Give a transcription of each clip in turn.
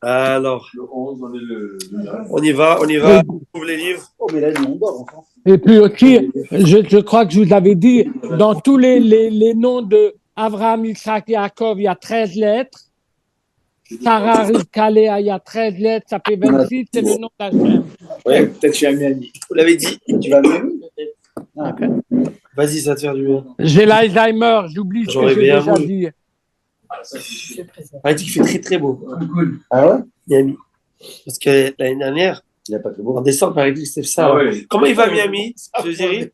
Alors, Le 11, on est le 9. on y va, on y va. On ouvre les livres. Oh, mais là, on dort, enfin. Et puis aussi, je crois que je vous avais dit, dans tous les noms de Abraham, Isaac, Yaakov, il y a 13 lettres. Sarah, Rivka, Léa, il y a 13 lettres, ça fait 26, c'est le nom d'Hachem. Ouais, peut-être que je suis à Miami. Vous l'avez dit. Tu vas à Miami, peut-être. Ah, Vas-y, ça va te faire du bien. J'ai l'Alzheimer, j'oublie ce J'en que j'ai rêvais un déjà mot. dit. On a dit qu'il fait très très beau. Ah ouais? Miami. Parce que l'année dernière, Il n'a pas fait en beau. décembre, par exemple, c'était ça. Ah ouais. Comment il va Miami, ce Zéry?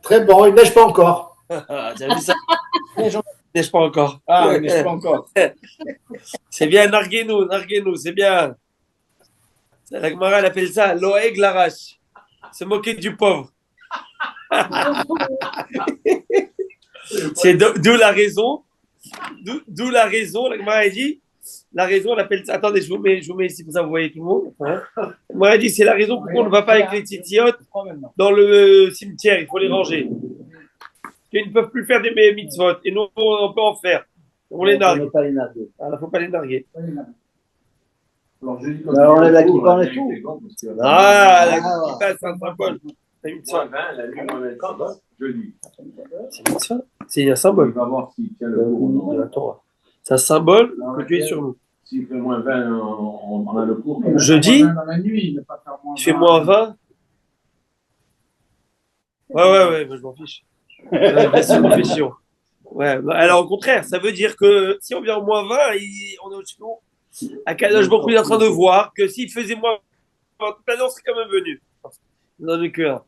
Très bon, il neige pas encore. Ah, t'as vu ça? Il neige pas encore. Ah, il neige pas encore. C'est bien, narguez-nous, c'est bien. La Gemara, elle appelle ça l'oeg l'arache. Se moquer du pauvre. C'est d'où la raison. D'où la raison, la Gemara, elle dit. La raison, on appelle ça. Attendez, je vous mets ici pour ça, vous voyez tout le monde. Hein. Moi, elle dit c'est la raison pourquoi on ne va pas avec les titiotes dans le cimetière. Il faut les ranger. Ils ne peuvent plus faire des mitzvot. Et nous, on peut en faire. On les nargue. On ne pas les narguer. Il ne faut pas les narguer. Alors, je dis Alors, on a la kippa et tout. Ah, la kippa, c'est un symbole. C'est une Soit mitzvah. 20, la lune, on est jeudi. C'est une mitzvah. C'est un On symbole va voir s'il tient le cours ou de non. la Torah. C'est un symbole que tu es sur nous. S'il fait moins 20, on a le cours. Jeudi, Dans la nuit, il ne pas faire moins il fait moins 20. Ouais, moi, je m'en fiche. C'est une confession. Ouais, alors au contraire, ça veut dire que si on vient au moins 20, on est au-dessus de nous. À Kadosh Baruch Hu, il est en train de voir que s'il faisait moins 20, toute l'année, on serait quand même venu. Il n'en est que un.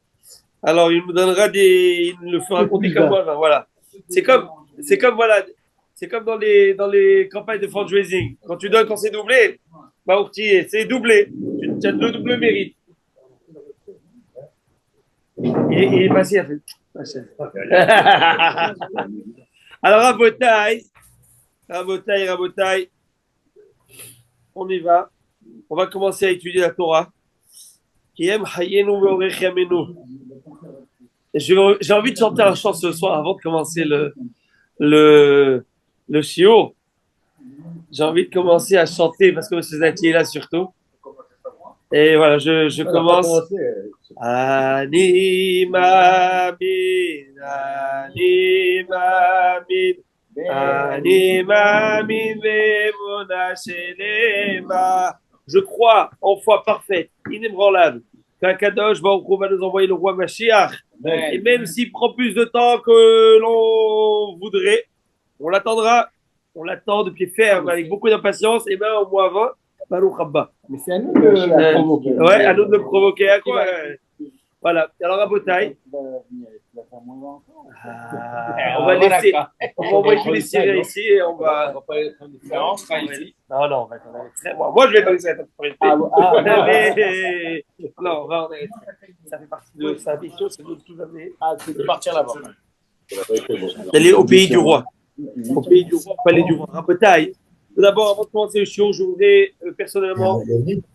Alors, il nous donnera il nous le fera compter comme moins 20. Voilà. C'est comme voilà. C'est comme dans les campagnes de fundraising. Quand tu donnes quand c'est doublé, bah, c'est doublé. Tu as le double mérite. Il est passé à fait. Alors, Rabotai, on y va. On va commencer à étudier la Torah. J'ai envie de chanter un chant ce soir avant de commencer le shiur. J'ai envie de commencer à chanter parce que M. Zati est là surtout. Et voilà, je commence. Ani mamin, ve'emuna shelema. Je crois en foi parfaite, inébranlable, qu'Akadosh Baruch Hu va nous envoyer le roi Mashiach. Et même s'il prend plus de temps que l'on voudrait, on l'attendra. On l'attend de pied ferme, avec beaucoup d'impatience, et bien au mois 20, Baruch Haba. Mais c'est à nous de le provoquer. Ouais, à nous de le provoquer. À quoi Voilà. Alors, à Botaï. On va laisser. On va envoyer tous les Syriens ici et on va. On va pas être indifférent, sera ici. Non, on va être très. Moi, je vais pas laisser la tête. Mais. Non, on va. Ça fait partie de sa mission, c'est de tout amener. C'est de partir là-bas. D'aller au pays du roi. Au pays du roi, au palais du roi. À Botaï. Tout d'abord, avant de commencer le show, je voudrais personnellement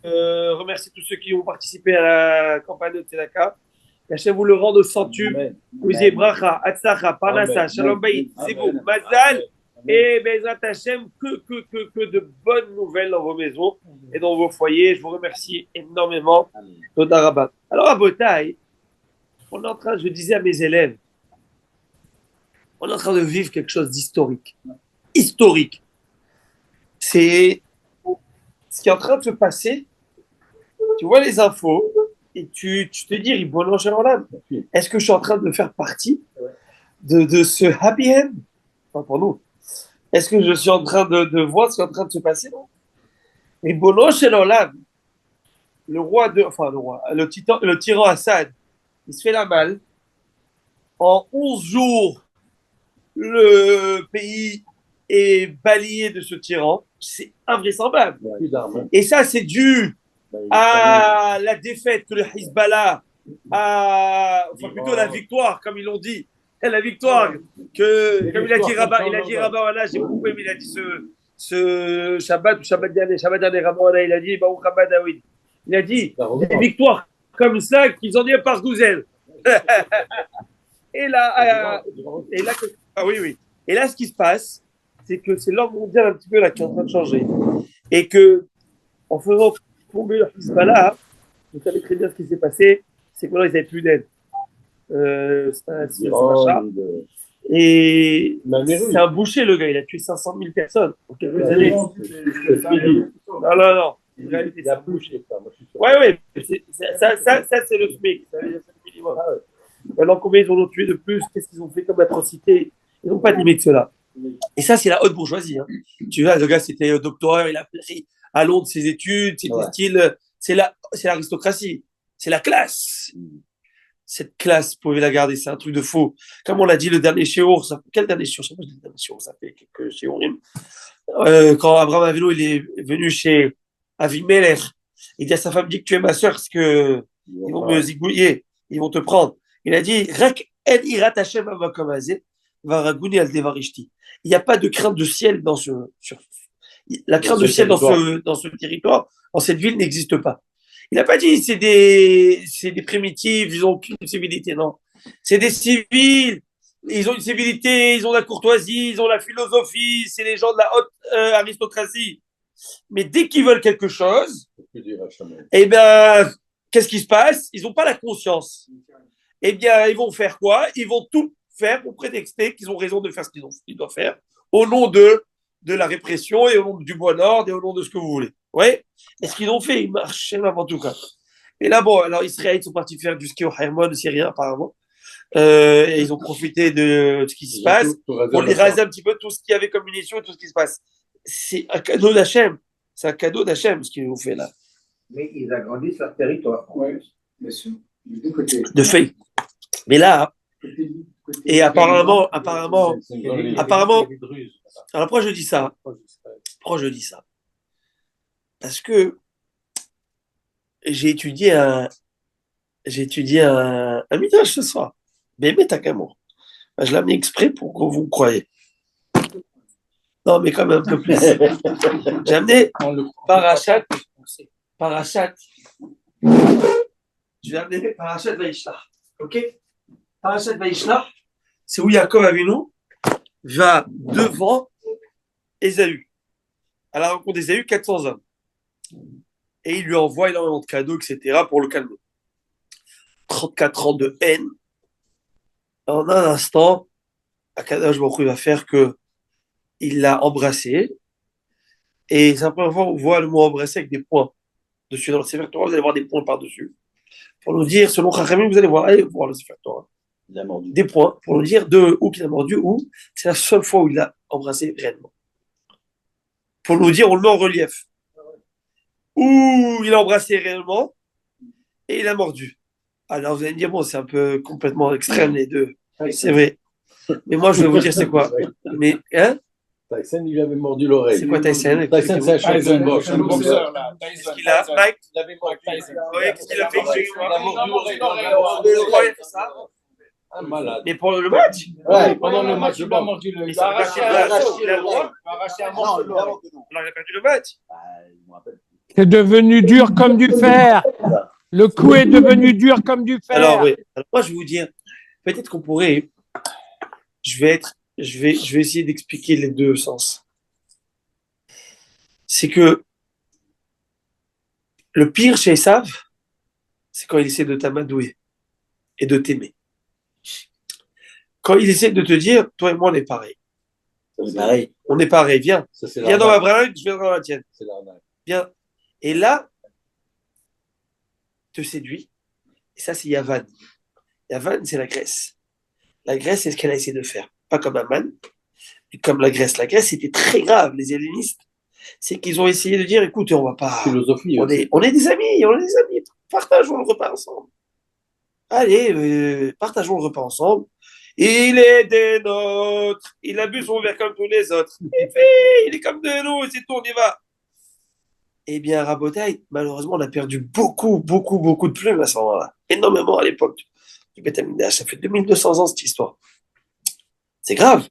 remercier tous ceux qui ont participé à la campagne de Tzedaka. Hachem vous le rende au centuple. Vous ayez bracha, atzlacha, parnassa, shalom bayit, zivou, mazal et bezrat Hachem, que de bonnes nouvelles dans vos maisons et dans vos foyers. Je vous remercie énormément. Toda Rabba. Alors à Botaï, on est en train, je disais à mes élèves, on est en train de vivre quelque chose d'historique. Historique. C'est ce qui est en train de se passer. Tu vois les infos et tu te dis, Ribono Shel Olam, est-ce que je suis en train de faire partie de ce happy end? Enfin, pour nous. Est-ce que je suis en train de voir ce qui est en train de se passer? Non. Ribono Shel Olam, le tyran Assad, il se fait la malle. En 11 jours, le pays est balayé de ce tyran. C'est invraisemblable. Et ça, c'est dû à la défaite que le Hezbollah plutôt la victoire, comme ils l'ont dit. La victoire que, comme il a dit Rabat Wana, j'ai beaucoup aimé, il a dit ce Shabbat dernier, Rabat Wana, il a dit, Baruch Haba David. Il a dit, des victoires comme ça qu'ils en disent par douzaine. Et là, oui. Et là, ce qui se passe, c'est que c'est l'ordre mondial un petit peu là qui est en train de changer. et que, en faisant tomber leur Hezbollah, vous savez très bien ce qui s'est passé, c'est que maintenant ils n'avaient plus d'aide. C'est un machin. Et c'est un boucher, le gars, il a tué 500 000 personnes en quelques années. Non. En réalité, c'est un boucher. Ouais, ça c'est le SMIC. Ça veut dire c'est le minimum. Maintenant, combien ils en ont tué de plus? Qu'est-ce qu'ils ont fait comme atrocité? Ils n'ont pas de limite, cela. Et ça, c'est la haute bourgeoisie. Hein. Tu vois, le gars, c'était docteur, il a pris à Londres ses études, c'était style. C'est l'aristocratie, c'est la classe. Cette classe, vous pouvez la garder, c'est un truc de faux. Comme on l'a dit, le dernier Shiur, quel dernier Shiur? Je sais pas, le dernier Shiur, ça fait quelques Shiurim. Quand Abraham Avinu, il est venu chez Avimelech, il dit à sa femme, dis que tu es ma sœur, parce que ils vont me zigouiller, ils vont te prendre. Il a dit, Rek el irat Hashem avakamazé, varaguni al devarishti. Il n'y a pas de crainte de ciel la crainte de ciel dans ce territoire, dans cette ville n'existe pas. Il n'a pas dit c'est des primitifs, ils ont aucune civilité, non. C'est des civils, ils ont une civilité, ils ont la courtoisie, ils ont la philosophie, c'est les gens de la haute aristocratie. Mais dès qu'ils veulent quelque chose, eh bien, qu'est-ce qui se passe? Ils n'ont pas la conscience. Eh bien, ils vont faire quoi? Ils vont tout faire pour prétexter qu'ils ont raison de faire ce qu'ils doivent faire, au nom de la répression et au nom du bon ordre et au nom de ce que vous voulez. Ouais. Et ce qu'ils ont fait, ils marchaient en tout cas. Et là, bon, alors Israël sont partis faire du ski au Hermon, Syrien apparemment. Et ils ont profité de ce qui se passe pour les raser un petit peu tout ce qu'il y avait comme munitions et tout ce qui se passe. C'est un cadeau d'Hachem. C'est un cadeau d'Hachem ce qu'ils ont fait là. Mais ils agrandissent leur territoire. Oui, bien sûr. De fait. Mais là, et apparemment, alors pourquoi je dis ça? Parce que j'ai étudié un midrash ce soir. Bébé Takamour. Je l'ai amené exprès pour que vous me croyez. Non, mais quand même un peu plus. J'ai amené Parashat. Je vais amener Parashat Vaishlach. Ok? Parashat Vaishlach, c'est où Yaakov Avinu va devant Ésaü. À la rencontre d'Ésaü, 400 hommes. Et il lui envoie énormément de cadeaux, etc., pour le calmer. 34 ans de haine. En un instant, Akadosh Baruch Hu va faire que il l'a embrassé. Et c'est la première fois qu'on voit le mot embrasser avec des points dessus. Dans le Sefer Torah, vous allez voir des points par-dessus. Pour nous dire, selon Chachamim, vous allez voir, allez voir le Sefer Torah. Il a mordu. Des points pour nous dire de où qu'il a mordu, où c'est la seule fois où il l'a embrassé réellement. Pour nous dire, on le met en relief. Où il a embrassé réellement et il a mordu. Alors vous allez me dire, bon, c'est un peu complètement extrême les deux. C'est vrai. Mais moi, je vais vous dire c'est quoi. Mais, hein? Tyson, il lui avait mordu l'oreille. C'est quoi Tyson? Tyson, c'est un champion de boxe. Qu'est-ce qu'il a, Mike? Il avait mordu. Ouais, qu'est-ce qu'il a fait? Il a mordu l'oreille. Un malade. Mais pour le match? Ouais, pendant le match, il a mordu le. Il a arraché un morceau. Alors, il a perdu le match. C'est devenu dur comme du fer. Le coup est devenu dur comme du fer. Alors, oui. Alors, moi, je vais vous dire, peut-être qu'on pourrait. Je vais essayer d'expliquer les deux sens. C'est que le pire chez Esav, c'est quand il essaie de t'amadouer et de t'aimer. Quand il essaie de te dire, toi et moi, on est pareil. Pareil. On est pareil, viens. Viens dans ma bringue, je viens dans la tienne. C'est l'arnaque. Viens. Et là, te séduit. Et ça, c'est Yavan. Yavan, c'est la Grèce. La Grèce, c'est ce qu'elle a essayé de faire. Pas comme Aman, mais comme la Grèce. La Grèce, c'était très grave, les hellénistes. C'est qu'ils ont essayé de dire, écoute, on va pas. Philosophie. On est des amis, Partageons le repas ensemble. Allez, partageons le repas ensemble. Il est des nôtres. Il a bu son verre comme tous les autres. Il est comme de nous, c'est tout, on y va. Eh bien, Rabotaï, malheureusement, on a perdu beaucoup de plumes à ce moment-là. Énormément à l'époque du Beth Amikdash. Ça fait 2200 ans cette histoire. C'est grave.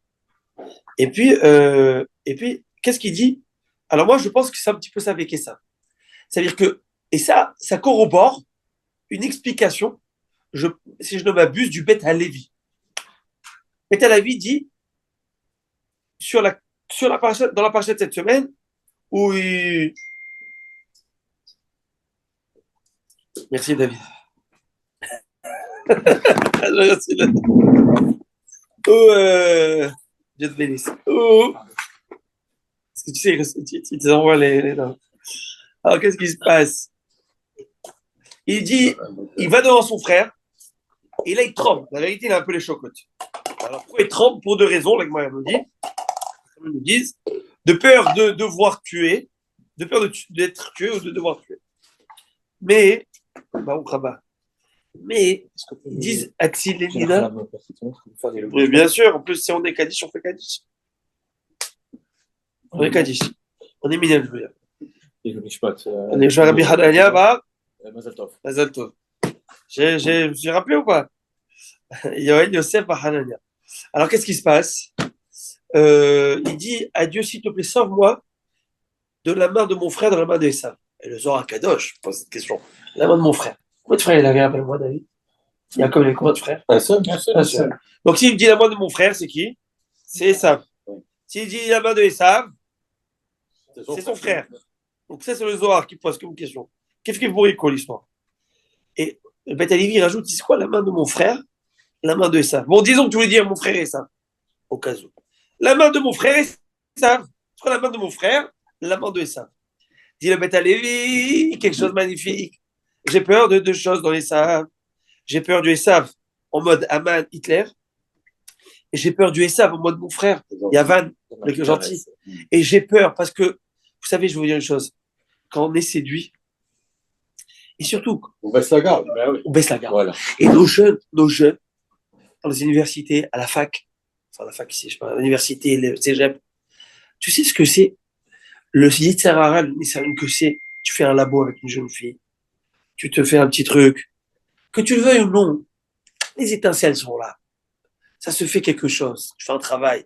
Et puis, qu'est-ce qu'il dit? Alors moi, je pense que c'est un petit peu ça avec ça. C'est-à-dire que, et ça corrobore une explication, si je ne m'abuse, du Beth Halevi. Beth Halevi dit, dans la parasha de cette semaine, Oui. Merci, David. Merci, David. Dieu te bénisse. Parce que tu sais, tu te envoies les noms. Alors, qu'est-ce qui se passe? Il dit, il va devant son frère, et là, il tremble. La vérité, il a un peu les chocottes. Alors, pourquoi il tremble? Pour deux raisons, là, que moi, nous dit. Comme ils nous disent, de peur de devoir tuer, de peur d'être tué ou de devoir tuer. Mais, mais, ils disent, Axil et Nina. Oui, bien sûr, en plus, si on est Kaddish, on fait Kaddish. On est Kaddish. On est Minel, je veux dire. On est Rabbi Hanania, Mazal Tov. J'ai rappelé ou pas? Yoel Yosef Hanania. Alors, qu'est-ce qui se passe? Il dit à Dieu, s'il te plaît, sauve-moi de la main de mon frère, de la main d'Esav. Et le Zohar Kadosh pose cette question. La main de mon frère. Combien de frères il avait, appelle-moi, David? Il y a combien de frères? Un seul. Donc, s'il dit la main de mon frère, c'est qui? C'est Esav. S'il dit la main de Esav, c'est son frère. Donc, ça, c'est le Zohar qui pose comme question. Qu'est-ce qu'il pourrait quoi l'histoire? Et le Beth Alivi rajoute, c'est quoi la main de mon frère? La main de Esav. Bon, disons que tu voulais dire mon frère Esav, au cas où. La main de mon frère Esav. C'est quoi la main de mon frère? La main de Esav. Dit le Beth Alivi, quelque chose de magnifique. J'ai peur de deux choses dans Esav. J'ai peur du Esav en mode Aman, Hitler. Et j'ai peur du Esav en mode mon frère, Yavan, le gentil. Et j'ai peur parce que, vous savez, je vais vous dire une chose. Quand on est séduit, et surtout, on baisse la garde. On baisse la garde. Voilà. Et nos jeunes, dans les universités, à la fac, enfin la fac ici, je sais pas, à l'université, le cégep, tu sais ce que c'est? Le Yetzer Hara, que c'est? Tu fais un labo avec une jeune fille, tu te fais un petit truc, que tu le veuilles ou non, les étincelles sont là. Ça se fait quelque chose. Tu fais un travail.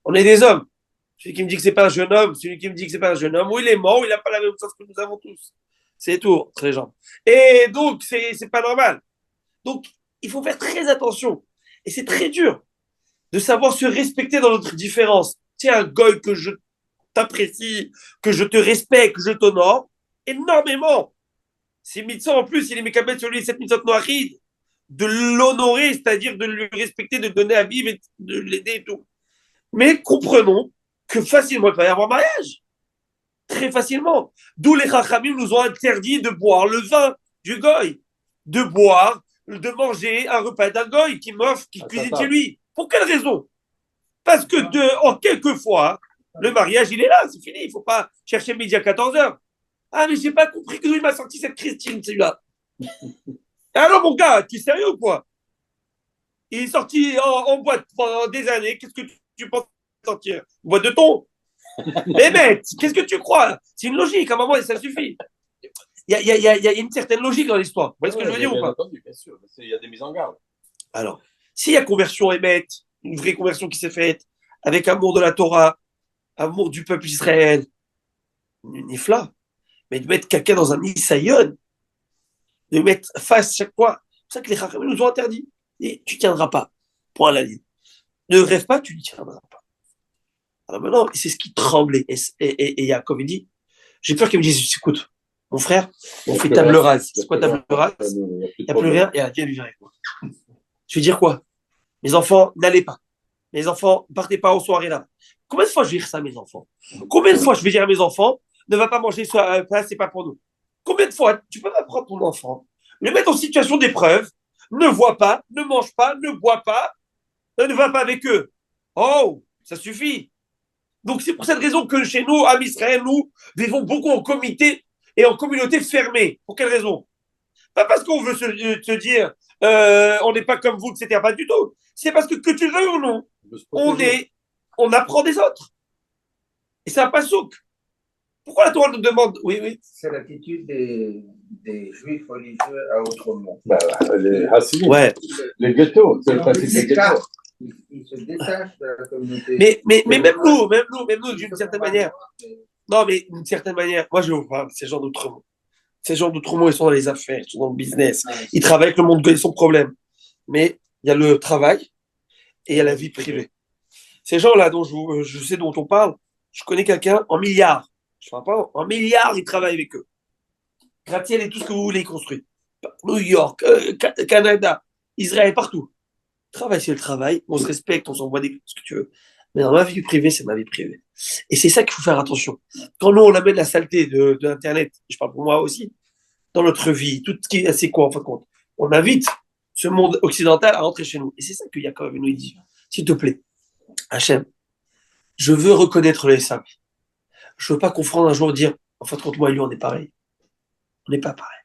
On est des hommes. Celui qui me dit que c'est pas un jeune homme, celui qui me dit que c'est pas un jeune homme, ou il est mort, ou il n'a pas la même chance que nous avons tous. C'est tout, très gens. Et donc, c'est pas normal. Donc, il faut faire très attention. Et c'est très dur de savoir se respecter dans notre différence. Tu es un goy que je t'apprécie, que je te respecte, que je t'honore énormément. Si Mitzvah, en plus, il est mécabel sur lui, cette Mitzvah noachide, de l'honorer, c'est-à-dire de le respecter, de donner à vivre et de l'aider et tout. Mais comprenons que facilement, il va y avoir mariage. Très facilement. D'où les Chachamim nous ont interdit de boire le vin du goy, de boire, de manger un repas d'un goy qui m'offre, qui cuisine chez lui. Pour quelle raison? Parce que en quelques fois, le mariage, il est là, c'est fini. Il ne faut pas chercher midi à 14h. Ah, mais j'ai pas compris que d'où il m'a sorti cette Christine, celui-là. Alors, mon gars, tu es sérieux ou quoi? Il est sorti en boîte pendant des années. Qu'est-ce que tu penses sortir? Une boîte de thon? Mais mec, qu'est-ce que tu crois? C'est une logique, à un moment, ça suffit. Il y a une certaine logique dans l'histoire. Vous voyez ce que je veux dire ou pas? Entendu, bien sûr. Il y a des mises en garde. Alors, s'il y a conversion émette, une vraie conversion qui s'est faite, avec amour de la Torah, amour du peuple Israël, une nifla, mais de mettre quelqu'un dans un nisayon, de mettre face chaque fois, c'est ça que les Chachamim nous ont interdit. Et tu ne tiendras pas. Point à la ligne. Ne rêve pas, tu ne tiendras pas. Alors maintenant, c'est ce qui tremblait. Et Yaakov, il dit, j'ai peur qu'il me dise, écoute, mon frère, on fait table rase. C'est quoi table rase? Il n'y a plus rien, et viens vivre avec moi. Je vais dire quoi? Mes enfants, n'allez pas. Mes enfants, ne partez pas aux soirées là. Combien de fois je vais dire ça à mes enfants? Combien de fois je vais dire à mes enfants, ne va pas manger, ça, c'est pas pour nous? Combien de fois tu peux pas prendre ton enfant, le mettre en situation d'épreuve, ne voit pas, ne mange pas, ne boit pas, ne va pas avec eux? Oh, ça suffit. Donc c'est pour cette raison que chez nous, à Israël, nous vivons beaucoup en comité et en communauté fermée. Pour quelle raison? Pas parce qu'on veut se dire on n'est pas comme vous, etc. Pas du tout. C'est parce que tu le veux ou non, on apprend des autres. Et c'est un pasouk. Pourquoi la Torah nous demande? Oui. C'est l'attitude des juifs religieux à Outremont. Les Hassidim. Ouais. Les ghettos. C'est le principe des ghettos. Ils se détachent de la communauté. Mais même nous, d'une certaine manière. Non, mais d'une certaine manière, moi je veux pas ces gens d'Outremont. Ces gens d'Outremont, ils sont dans les affaires, ils sont dans le business. Ils travaillent avec le monde, ils sont problème. Mais il y a le travail et il y a la vie privée. Ces gens-là dont je sais dont on parle, je connais quelqu'un en milliards. Je parle pas en milliards, ils travaillent avec eux. Gratte-ciel et tout ce que vous voulez construire. New York, Canada, Israël, partout. Le travail, c'est le travail. On se respecte, on s'envoie ce que tu veux. Mais dans ma vie privée, c'est ma vie privée. Et c'est ça qu'il faut faire attention. Quand nous, on amène la saleté de l'Internet, je parle pour moi aussi, dans notre vie, tout ce qui est c'est quoi en fin de compte, on invite ce monde occidental à rentrer chez nous. Et c'est ça qu'il y a quand même, nous dit, s'il te plaît, Hachem, je veux reconnaître les sables. Je veux pas confondre un jour dire, en fin de compte, moi et lui, on est pareil. On n'est pas pareil.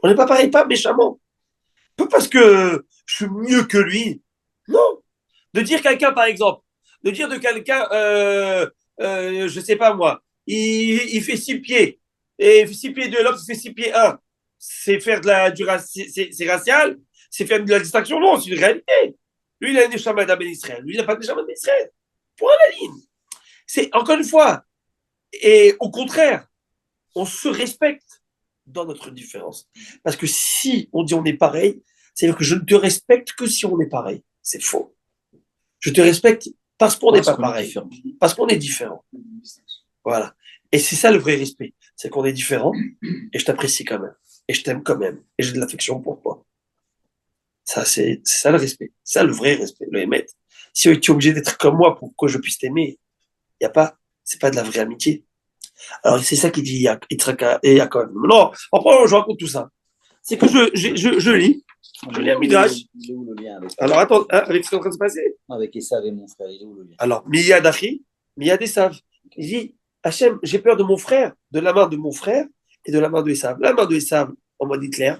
On n'est pas pareil, pas méchamment. Pas parce que je suis mieux que lui. Non. De dire quelqu'un, par exemple, de dire de quelqu'un, je sais pas moi, il fait 6 pieds, et 6 pieds 2, l'autre fait 6 pieds 1. C'est faire c'est racial, c'est faire de la distinction. Non, c'est une réalité. Lui, il a une neshama d'Aben Israël. Lui, il n'a pas de neshama d'Aben Israël. Point à la ligne. C'est, encore une fois, et au contraire, on se respecte dans notre différence. Parce que si on dit on est pareil, c'est-à-dire que je ne te respecte que si on est pareil. C'est faux. Je te respecte parce qu'on n'est pas pareil. Parce qu'on est différent. Voilà. Et c'est ça le vrai respect. C'est qu'on est différent et je t'apprécie quand même. Et je t'aime quand même. Et j'ai de l'affection pour toi. Ça, c'est ça le respect. C'est ça le vrai respect, le émet. Si tu es obligé d'être comme moi pour que je puisse t'aimer, il y a pas, c'est pas de la vraie amitié. Alors, c'est ça qu'il dit Yitzhak et Yaakov. Non, après, je raconte tout ça. C'est que je lis. Je lis un midrash. Il est où le lien avec Alors, attends, avec ce qui est en train de se passer. Avec Esav et mon frère, il est où le lien? Alors, Miyad Achi, Miyad Esav. Il dit, Hachem, j'ai peur de mon frère, de la main de mon frère et de la main de Esav. La main de Esav en mode Hitler.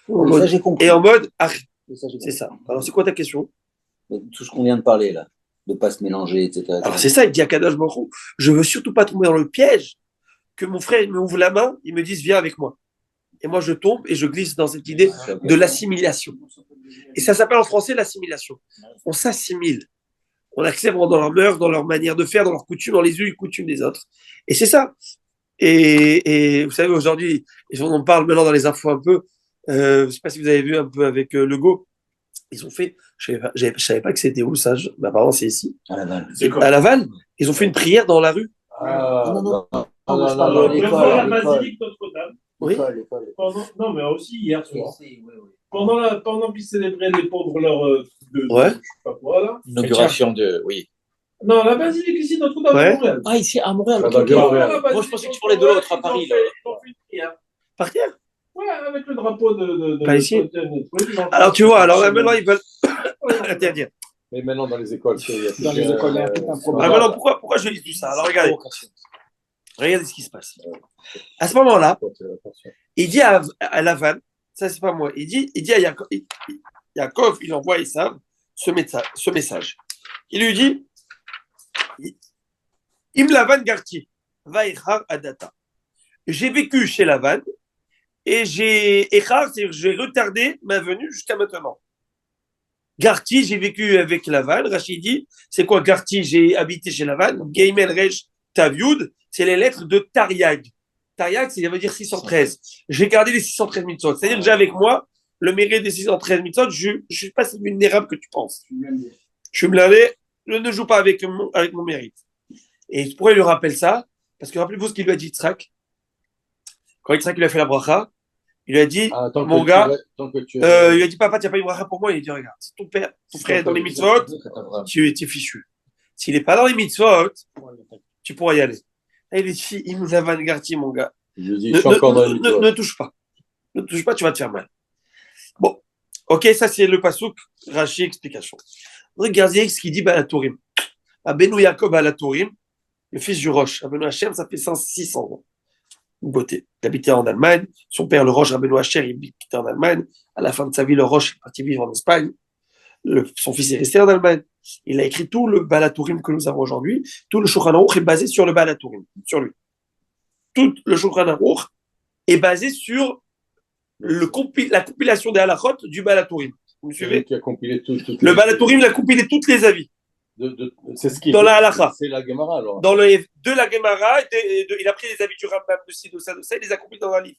Ça, j'ai compris. Et en mode Achi. Ça, j'ai C'est compris. ça. Alors, c'est quoi ta question? Tout ce qu'on vient de parler, là, de ne pas se mélanger, etc. Alors, c'est ça, il dit à Kadosh Baruch Hu, je veux surtout pas tomber dans le piège que mon frère il me ouvre la main, il me dise, viens avec moi. Et moi, je tombe et je glisse dans cette idée de l'assimilation. Et ça s'appelle en français l'assimilation. On s'assimile. On accepte dans leur mœurs, dans leur manière de faire, dans leurs coutumes, dans les us et coutumes des autres. Et c'est ça. Et vous savez, aujourd'hui, on en parle maintenant dans les infos un peu. Je ne sais pas si vous avez vu un peu avec le Go. Ils ont fait, je ne savais pas que c'était où ça, mais apparemment c'est ici. À Laval. À Laval, ils ont fait une prière dans la rue. Non. Non, La basilique Notre-Dame. Oui. L'école. Non, mais aussi hier soir. Oui. Pendant qu'ils célébraient les pauvres leur Ouais. je sais pas quoi là. Inauguration de. Oui. Non, la basilique ici Notre-Dame Ouais. à Montréal. Ah, ici à Montréal. Ah, ok, bah, ok. bien, Pendant ouais. la basilique Moi, je pensais que tu parlais de l'autre à Paris, là. Ils ont fait une prière. Par terre. Ouais, avec le drapeau de Pas ici. Oui, Alors tu vois, alors là, maintenant ils veulent interdire. Mais maintenant, dans les écoles, il y a Dans les écoles, il y a tout un problème. Alors maintenant, pourquoi je dis tout ça? Alors regardez ce qui se passe. À ce moment-là, il dit à Lavan, ça c'est pas moi, il dit à Yaakov, il envoie Esav ce message. Il lui dit, Im Lavan Garti, Vaïchar Adata. J'ai vécu chez Lavan et j'ai retardé ma venue jusqu'à maintenant. Garti, j'ai vécu avec Lavan. Rachid dit, c'est quoi Garti? J'ai habité chez Lavan. Geimel Resh Taviud, c'est les lettres de Tariag. Tariag, ça veut dire 613. J'ai gardé les 613 mitzvot. C'est-à-dire que j'ai avec moi le mérite des 613 mitzvot. Je ne suis pas si vulnérable que tu penses. Je suis blindé. Je ne joue pas avec mon mérite. Et pourquoi il lui rappelle ça? Parce que rappelez-vous ce qu'il lui a dit Yitzhak. Quand Yitzhak lui a fait la bracha, il lui a dit, mon gars, il lui a dit, papa, tu n'as pas eu bracha pour moi. Il lui a dit, regarde, si ton père, ton frère est dans les mitzvot, tu es fichu. S'il n'est pas dans les mitzvot, tu pourras y aller. Et il dit, il nous a vangarti, mon gars. Ne touche pas. Ne touche pas, tu vas te faire mal. Bon, ok, ça c'est le pasouk, Rashi, explication. Regardez ce qu'il dit Balatourim. Abenu Yaakov Balatourim, le fils du Roche. Abenu Hachem, ça fait 600 ans. Une beauté. Il habitait en Allemagne. Son père, le Roche, Rabbeinu Asher, il habitait en Allemagne. À la fin de sa vie, le Roche est parti vivre en Espagne. Son fils est resté en Allemagne. Il a écrit tout le Balatourim que nous avons aujourd'hui. Tout le Shulchan Aruch est basé sur le Balatourim, sur lui. Tout le Shulchan Aruch est basé sur la compilation des halachot du Balatourim. Vous me suivez? Qui a compilé tout. Le Balatourim, il a compilé tous les avis. C'est ce qui dans la halacha. C'est la Gemara, alors. De la Gemara, il a pris les avis du Rambam de ci, de ça, il les a compilés dans un livre.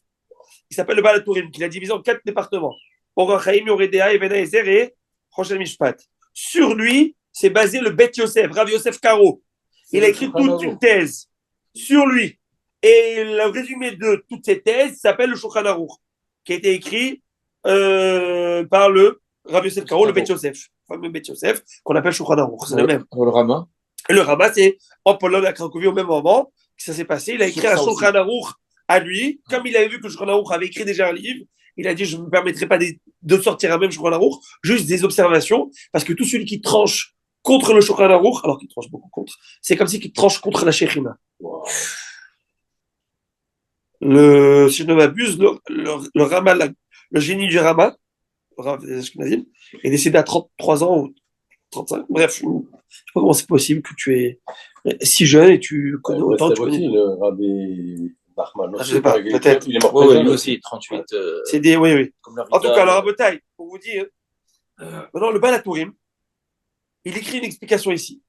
Il s'appelle le Balatourim, qu'il a divisé en 4 départements. Orachaim, Yoredea, Even Ezer et Rochel Mishpat. Sur lui, c'est basé le Bet Yosef, Rav Yosef Karo. Il a écrit toute une thèse sur lui. Et le résumé de toutes ces thèses s'appelle le Shulchan Aruch, qui a été écrit par le Rabbi Yosef Karo, le Beth Yosef, le fameux Beth Yosef, qu'on appelle Shulchan Aruch, c'est le même. Le Rama. Et le Rama, c'est en Pologne, à Cracovie, au même moment que ça s'est passé. Il a écrit un Shulchan Aruch à lui. Comme il avait vu que le Shulchan Aruch avait écrit déjà un livre, il a dit, je ne me permettrai pas de sortir un même Shulchan Aruch, juste des observations, parce que tout celui qui tranche contre le Shulchan Aruch, alors qu'il tranche beaucoup contre, c'est comme si il tranche contre la Shechina. Wow. Si je ne m'abuse, le Rama, le génie du Rama, le Rav des Ashkenazim, est décédé à 33 ans ou 35. Bref, je ne sais pas comment c'est possible que tu es si jeune et tu connais autant. Tu connais. Le Rabbi Nachman. Je sais pas, peut-être. Il est mort Oui, très lui jeune. aussi, 38. C'est des, oui. Comme leur En tout Rita, cas, alors, Rabotai, pour vous dire, maintenant, le Baal HaTurim, il écrit une explication ici,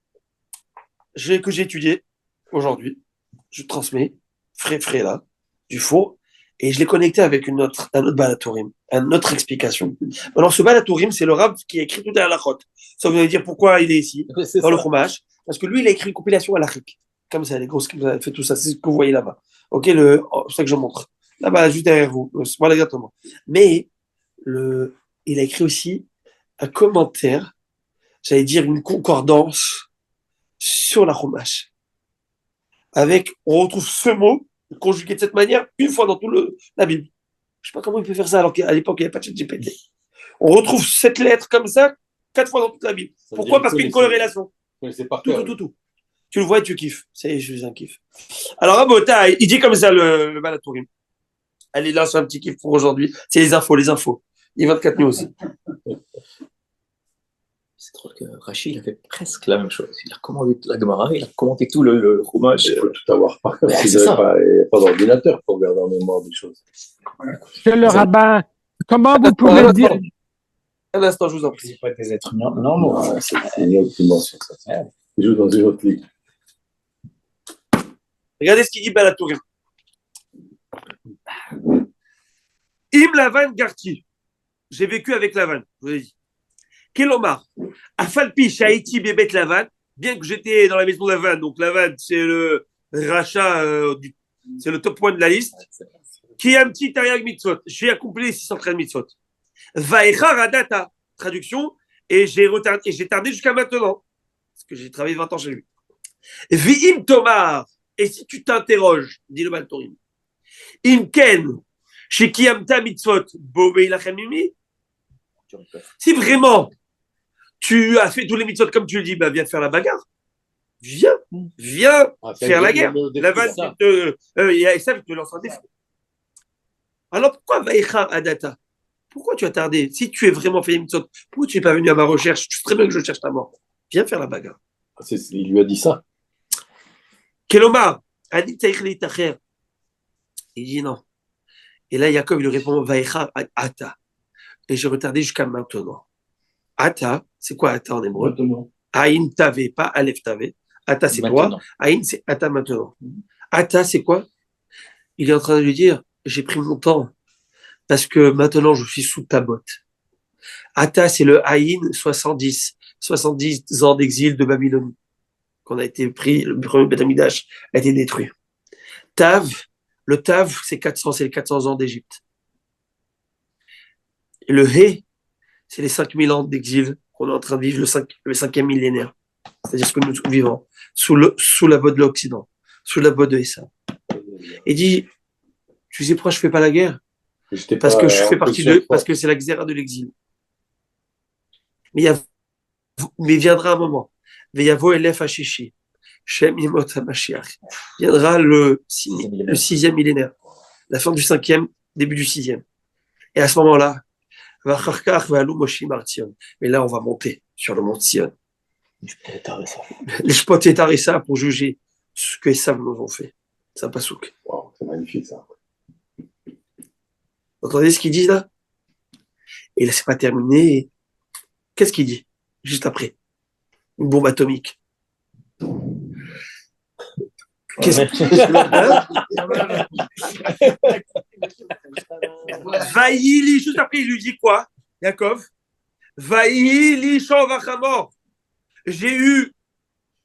que j'ai étudiée aujourd'hui. Je transmets, frais là, du faux, et je l'ai connecté avec un autre Baal HaTurim, une autre explication. Alors, ce Baal HaTurim, c'est le Rav qui a écrit tout à la Chot. Ça, vous allez dire pourquoi il est ici, C'est dans le ça. Chumash, parce que lui, il a écrit une compilation à l'Afrique. Comme ça, les grosses, vous avez fait tout ça, c'est ce que vous voyez là-bas. Ok, c'est ça que je montre. Là-bas, juste derrière vous. Voilà exactement. Mais, il a écrit aussi un commentaire, j'allais dire une concordance sur la Chumash. On retrouve ce mot conjugué de cette manière une fois dans la Bible. Je sais pas comment il peut faire ça alors qu'à l'époque il n'y avait pas de ChatGPT. On retrouve cette lettre comme ça 4 fois dans toute la Bible. Pourquoi? Parce qu'il y a une corrélation. C'est par Tout. cœur. Tu le vois et tu kiffes. C'est juste un kiff. Alors Rabota, il dit comme ça le Baal HaTurim. Allez, là, c'est un petit kiff pour aujourd'hui. C'est les infos. Il 24 news. C'est drôle que Rachid, il a fait presque la même chose. Il a commandé la Gemara, il a commenté tout le Chumash. Il faut tout avoir par cœur. Mais Il c'est n'y ça. a pas d'ordinateur pour garder en mémoire des choses. Monsieur le rabbin, comment vous pouvez dire, Un instant, je vous en prie. C'est pas des êtres normaux. C'est une autre dimension, ça. Il joue dans une autre ligue. Regardez ce qu'il dit Baal HaTurim. Im Lavan Garti. J'ai vécu avec Lavan, je vous ai dit. Kelomar. Afalpi Shaiti Bebet Lavan. Bien que j'étais dans la maison de Lavan, donc Lavan, c'est le rachat, c'est le top point de la liste. Qui a un petit Tariag Mitzvot. J'ai accompli les 613 Mitzvot. Vaecha Radata. Traduction. Et j'ai tardé jusqu'à maintenant. Parce que j'ai travaillé 20 ans chez lui. Vi'im Tomar. Et si tu t'interroges, dit le Baal HaTurim, Imken, chez Kiyamta Mitzvot, Bobei Lachamimi, si vraiment tu as fait tous les mitzvot comme tu le dis, bah viens faire la bagarre. Viens faire la guerre. La vanne, ça te lance un défi. Alors pourquoi Vaïcha Adata? Pourquoi tu as tardé? Si tu es vraiment fait les mitzvot, pourquoi tu n'es pas venu à ma recherche? Tu sais très bien que je cherche ta mort. Viens faire la bagarre. Il lui a dit ça. Keloma, Adi Taïchli Tacher. Il dit non. Et là, Yaakov, il lui répond Vaïcha Ata. Et j'ai retardé jusqu'à maintenant. Ata, c'est quoi Ata en hébreu? Maintenant. Aïn Tave, pas Aleph Tave. Ata, c'est toi. Aïn, c'est Ata maintenant. Ata, c'est quoi? Il est en train de lui dire j'ai pris mon temps parce que maintenant je suis sous ta botte. Ata, c'est le Aïn 70 ans d'exil de Babylone. Qu'on a été pris, le premier Beth Amikdash a été détruit. Tav, le Tav, c'est les 400 ans d'Égypte. Et le He, c'est les 5000 ans d'exil qu'on est en train de vivre, le 5e millénaire. C'est-à-dire ce que nous vivons sous la voie de l'Occident, sous la voie de Essa. Et dit, tu sais pourquoi je fais pas la guerre? Parce que je fais partie parce que c'est la xéra de l'exil. Mais viendra un moment. Veyavo Elef Hashishi. Shem Yemot HaMashiach. Viendra le 6e millénaire. La fin du 5e, début du 6e. Et à ce moment-là, mais là, on va monter sur le mont Sion. Les Shpot et Tarissa pour juger ce que les sables nous ont fait. C'est un pasouk. Wow, c'est magnifique ça. Vous entendez ce qu'il dit là? Et là, c'est pas terminé. Qu'est-ce qu'il dit juste après? Une bombe atomique. Vaïli, juste après, il lui dit quoi, Yaakov? Vaïli Shor Vachamor. J'ai eu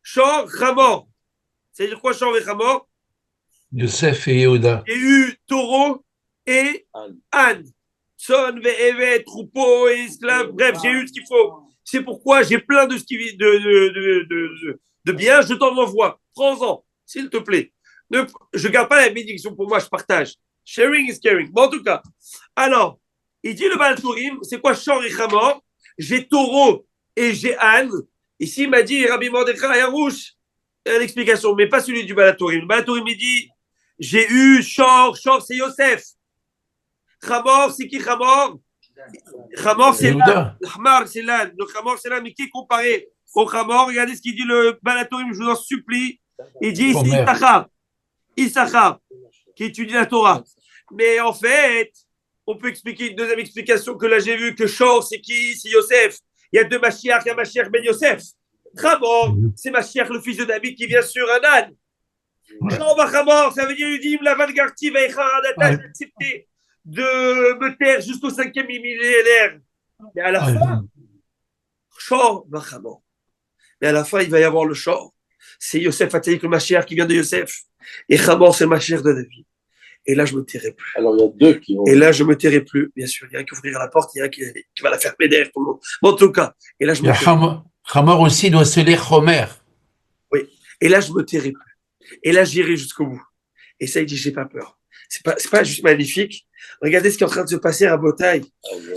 Shor Chamor. C'est-à-dire quoi, Shor Vachamor? Yosef et Yehuda. J'ai eu taureau et âne. Son, ve'evet, troupeau et esclave. Bref, j'ai eu ce qu'il faut. C'est pourquoi j'ai plein de ce qui de bien. Je t'en envoie. Prends-en, s'il te plaît. Je ne garde pas la bénédiction pour moi, je partage. Sharing is caring. Bon, en tout cas. Alors, il dit le Baal Tourim, c'est quoi Shor et Chamor? J'ai taureau et j'ai âne. Ici, il m'a dit Rabbi Mordechai Harouche, l'explication, mais pas celui du Baal Tourim. Le Baal Tourim, il dit j'ai eu Shor, c'est Yosef. Chamor, c'est qui Chamor? Chamor, c'est l'âne. Chamor, c'est l'âne. Le Chamor, c'est l'âne, mais qui est comparé au Chamor? Regardez ce qu'il dit le Baal Tourim, je vous en supplie. Il dit c'est Issachar, qui étudie la Torah. Mais en fait, on peut expliquer une deuxième explication que là j'ai vu que Shor, c'est qui? C'est Yosef. Il y a deux Mashiach, il y a Mashiach ben Yosef. Chamor, c'est Mashiach, le fils de David, qui vient sur un âne. Shor va Chamor, ça veut dire, il dit, la Valgarti va accepter de me taire jusqu'au 5e millénaire. Mais à la fin, Shor va Chamor. Mais à la fin, il va y avoir le Shor. C'est Yosef Atzaïk, le Mashiach, qui vient de Yosef. Et Chamor, c'est le Mashiach de David. Et là, je me tairai plus. Alors, il y a deux qui vont. Et là, je me tairai plus, bien sûr. Il y a un qui ouvrira la porte, il y a un qui va la faire derrière tout le monde. Bon, en tout cas, et là, je me tairai. Chamor aussi doit se lire Homer. Oui. Et là, je me tairai plus. Et là, j'irai jusqu'au bout. Et ça, il dit, j'ai pas peur. C'est pas juste magnifique. Regardez ce qui est en train de se passer à Botaï.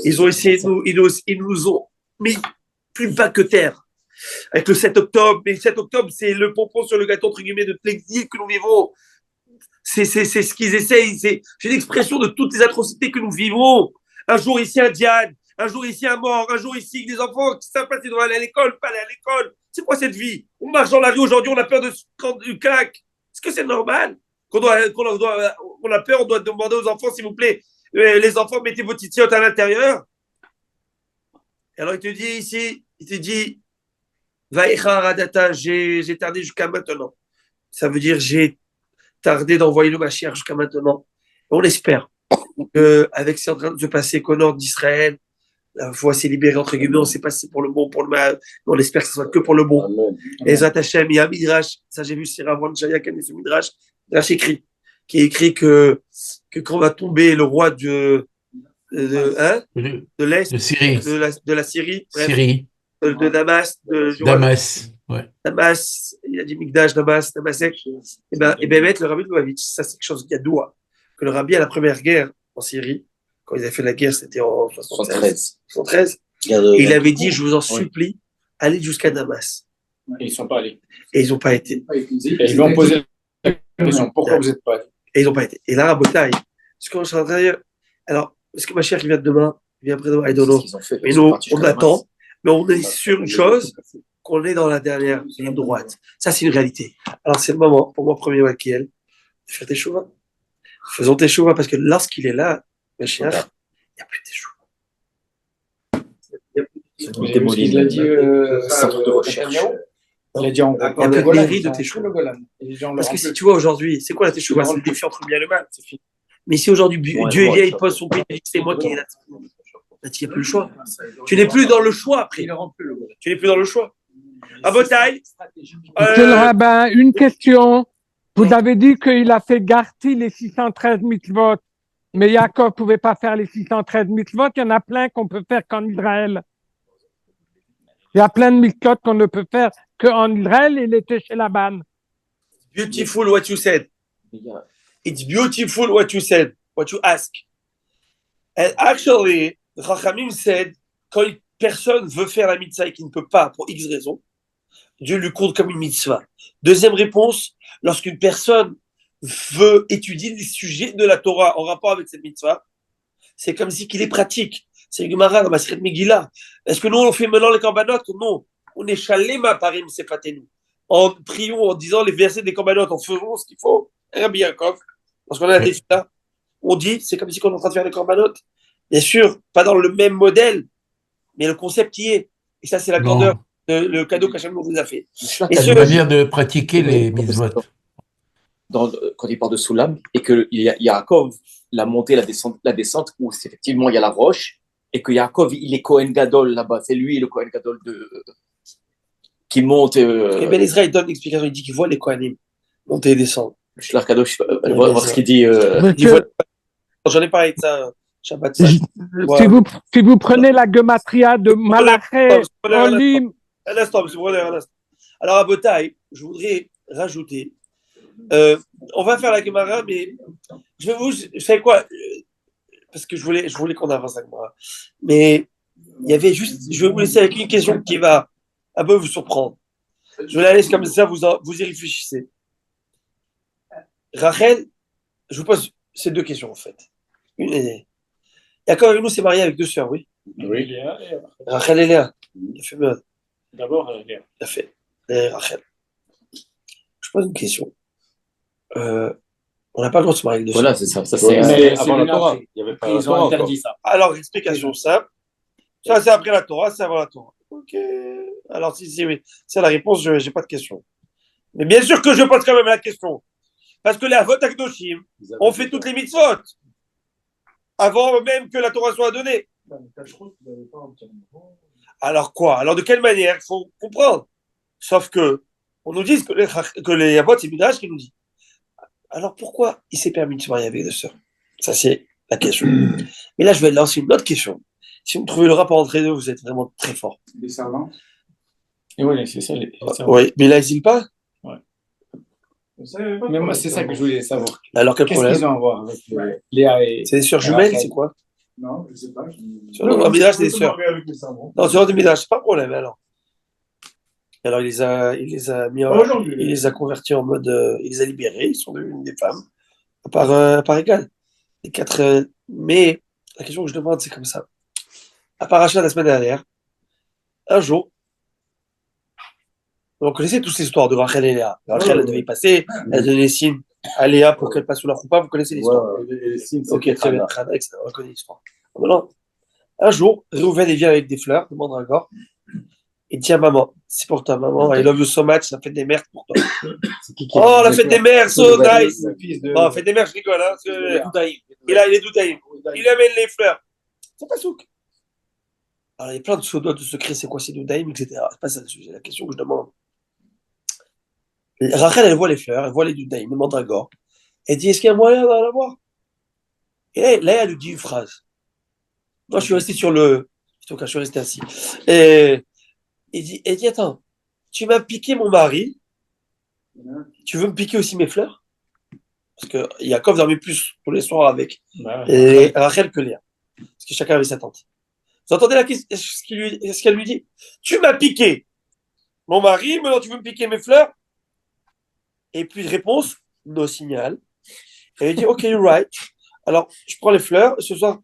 Ils ont essayé ils nous ont mis plus bas que terre. Avec le 7 octobre. Mais le 7 octobre, c'est le pompon sur le gâteau, entre guillemets, de l'exil que nous vivons. C'est ce qu'ils essayent. C'est une expression de toutes les atrocités que nous vivons. Un jour ici, un diade. Un jour ici, un mort. Un jour ici, des enfants qui savent pas s'ils doivent aller à l'école, pas aller à l'école. C'est quoi cette vie? On marche dans la rue aujourd'hui, on a peur de se prendre une claque. Est-ce que c'est normal? On a peur, on doit demander aux enfants, s'il vous plaît, les enfants, mettez vos titiotes à l'intérieur. Et alors, il te dit ici, il te dit, Vaïcha Radata, j'ai tardé jusqu'à maintenant. Ça veut dire, j'ai tardé d'envoyer le Mashiach jusqu'à maintenant. Et on espère qu'avec ce qui est en train de se passer qu'au nord d'Israël, la foi s'est libérée, entre guillemets, on ne sait pas si c'est pour le bon ou pour le mal, mais on espère que ce soit que pour le bon. Amen. Et Zat Hashem, il y a un Midrash, ça j'ai vu, c'est Ravon Chaya qui a mis ce Midrash écrit, qui écrit que quand va tomber le roi de l'Est, de Syrie, de la Syrie, bref, Syrie. De Damas, Damas, ouais. Damas, il a dit Mikdash, Damasek, et ben, le Rabbi de Lubavitch, ça c'est quelque chose, il y a doua, que le Rabbi à la première guerre en Syrie, quand ils avaient fait la guerre, c'était en 73. Il avait dit, je vous en supplie, allez jusqu'à Damas. Et ils ne sont pas allés. Et ils n'ont pas été. Et ils lui ont posé la question, pourquoi vous n'êtes pas allés? Et ils n'ont pas été. Et là, à Botaï, ce qu'on est en train de dire, alors, est-ce que ma chère, il vient demain, il vient après-demain, I don't know. Mais nous, on attend, mais on est sur une chose, qu'on est dans la dernière ligne droite. Ça, c'est une réalité. Alors, c'est le moment, pour moi, premier Wakiel, de faire tes chouvas. Faisons tes chouvas, parce que lorsqu'il est là, ma chère, il n'y a plus de tes chouvas. Il a dit centre de recherche. Il a dit en gros. Il n'y a plus de mairie de tes chouvas. Parce que si tu vois aujourd'hui, c'est quoi la tes chouvas? C'est le défi entre le bien et le mal. C'est fini. Mais si aujourd'hui, Dieu vient, il pose son pied, il dit c'est moi qui est là. Il n'y a plus le choix. Tu n'es plus dans le choix après. Tu n'es plus dans le choix. À Botaï. Monsieur le rabbin, une question. Vous avez dit qu'il a fait Garti les 613 mitzvot, mais Yaakov ne pouvait pas faire les 613 mitzvot. Il y en a plein qu'on peut faire qu'en Israël. Il y a plein de mitzvot qu'on ne peut faire qu'en Israël. Il était chez Laban. Beautiful what you said. It's beautiful what you said, what you ask. And actually, the Chachamim said, quand une personne veut faire la mitzvah et qu'il ne peut pas pour X raisons, Dieu lui compte comme une mitzvah. Deuxième réponse, lorsqu'une personne veut étudier les sujets de la Torah en rapport avec cette mitzvah, c'est comme si qu'il est pratique. C'est Gemara dans Masechet Megillah. Est-ce que nous, on fait maintenant les corbanotes? Non. On est chalema parim sefatenu. En priant, en disant les versets des corbanotes, en faisant ce qu'il faut. Rabbi Yaakov, lorsqu'on a la défilade, on dit, c'est comme si on est en train de faire les corbanotes. Bien sûr, pas dans le même modèle, mais le concept y est. Et ça, c'est la grandeur, le cadeau qu'Hachem nous a fait. C'est une manière de pratiquer les mitzvot. Quand il parle de Soulam, et que Yaakov, la montée, la descente, où effectivement il y a la roche, et que Yaakov, il est Kohen Gadol là-bas, c'est lui le Kohen Gadol qui monte. Et Ben Israël donne l'explication, il dit qu'il voit les Kohanim monter et descendre. Shlar Kadosh, on va voir ce qu'il dit. Monsieur, J'en ai parlé de ça, Shabbat. si vous prenez la gematria de Malaché, Olim, Un instant, monsieur Bronner, un instant. Alors, à Botaï, je voudrais rajouter. On va faire la Gemara, mais je sais quoi, parce que je voulais qu'on avance la Gemara. Mais il y avait juste, je vais vous laisser avec une question qui va un peu vous surprendre. Je vais la laisser comme ça, vous y réfléchissez. Rachel, je vous pose ces deux questions en fait. Yaakov Avinu s'est marié avec deux sœurs, oui. Oui. Rachel et Léa. Il a fait bien. D'abord, Il a fait. Rachel. Je pose une question. On n'a pas le droit de se marier avec deux Voilà, sœurs. c'est ça. Ça Mais c'est avant la Torah. Il y avait pas Ils ont interdit ça. Alors, explication simple. Ça, c'est après la Torah, c'est avant la Torah. Ok. Alors, si oui, c'est la réponse, je n'ai pas de question. Mais bien sûr que je pose quand même la question. Parce que les Avot Akdoshim ont fait toutes les mitzvot. Avant même que la Torah soit donnée. Alors quoi? Alors de quelle manière? Il faut comprendre. Sauf que, on nous dit que les Avot, c'est Midrash qui nous dit. Alors pourquoi il s'est permis de se marier avec deux sœurs? Ça, c'est la question. Mais là, je vais lancer une autre question. Si vous trouvez le rapport entre les deux, vous êtes vraiment très fort. Des servants. Et oui, c'est ça. Oui, mais là, ils pas. Mais moi, c'est ça que je voulais savoir. Alors quel Qu'est-ce problème? qu'ils ont à voir avec Léa et. C'est des sœurs jumelles, c'est quoi? Non, je sais pas. Sur le Midrash, c'est des sœurs. Non, sur le Midrash, c'est pas de problème alors. Alors il les a mis il les a convertis en mode, il les a libérés, ils sont devenus des femmes à part égale. Les quatre, mais la question que je demande, c'est comme ça. À Paracha la semaine dernière, un jour, on connaissait tous ces histoires de Rachel et Léa. Rachel, elle devait y passer, elle donnait les signes à Léa pour qu'elle passe sous la choupa, vous connaissez l'histoire. Ok, très bien, on connaît l'histoire. Maintenant, un jour, Reuven il vient avec des fleurs, de mandragore, et dit à maman, c'est pour toi, maman, I love you so much, la fête des mères pour toi. Oh, la fête des mères, so nice! Oh, fête des mères, je rigole, hein. Il est doudaïm. Il amène les fleurs. C'est pas souk. Alors, il y a plein de pseudos de secrets, c'est quoi ces doudaïm, etc. C'est pas ça le sujet, la question que je demande. Rachel, elle voit les fleurs, elle voit les doudaïm, les mandragores. Elle dit, est-ce qu'il y a moyen d'en avoir? Et là, elle lui dit une phrase. Moi, je suis resté sur le. En tout cas, je suis resté assis. Et elle dit, attends, tu m'as piqué mon mari, tu veux me piquer aussi mes fleurs? Parce que Yaakov dormait plus tous les soirs avec Rachel que Léa. Parce que chacun avait sa tante. Vous entendez ce qu'elle lui dit? Tu m'as piqué mon mari, maintenant tu veux me piquer mes fleurs? Et puis réponse, no signal. Elle dit, ok, you're right. Alors, je prends les fleurs, ce soir,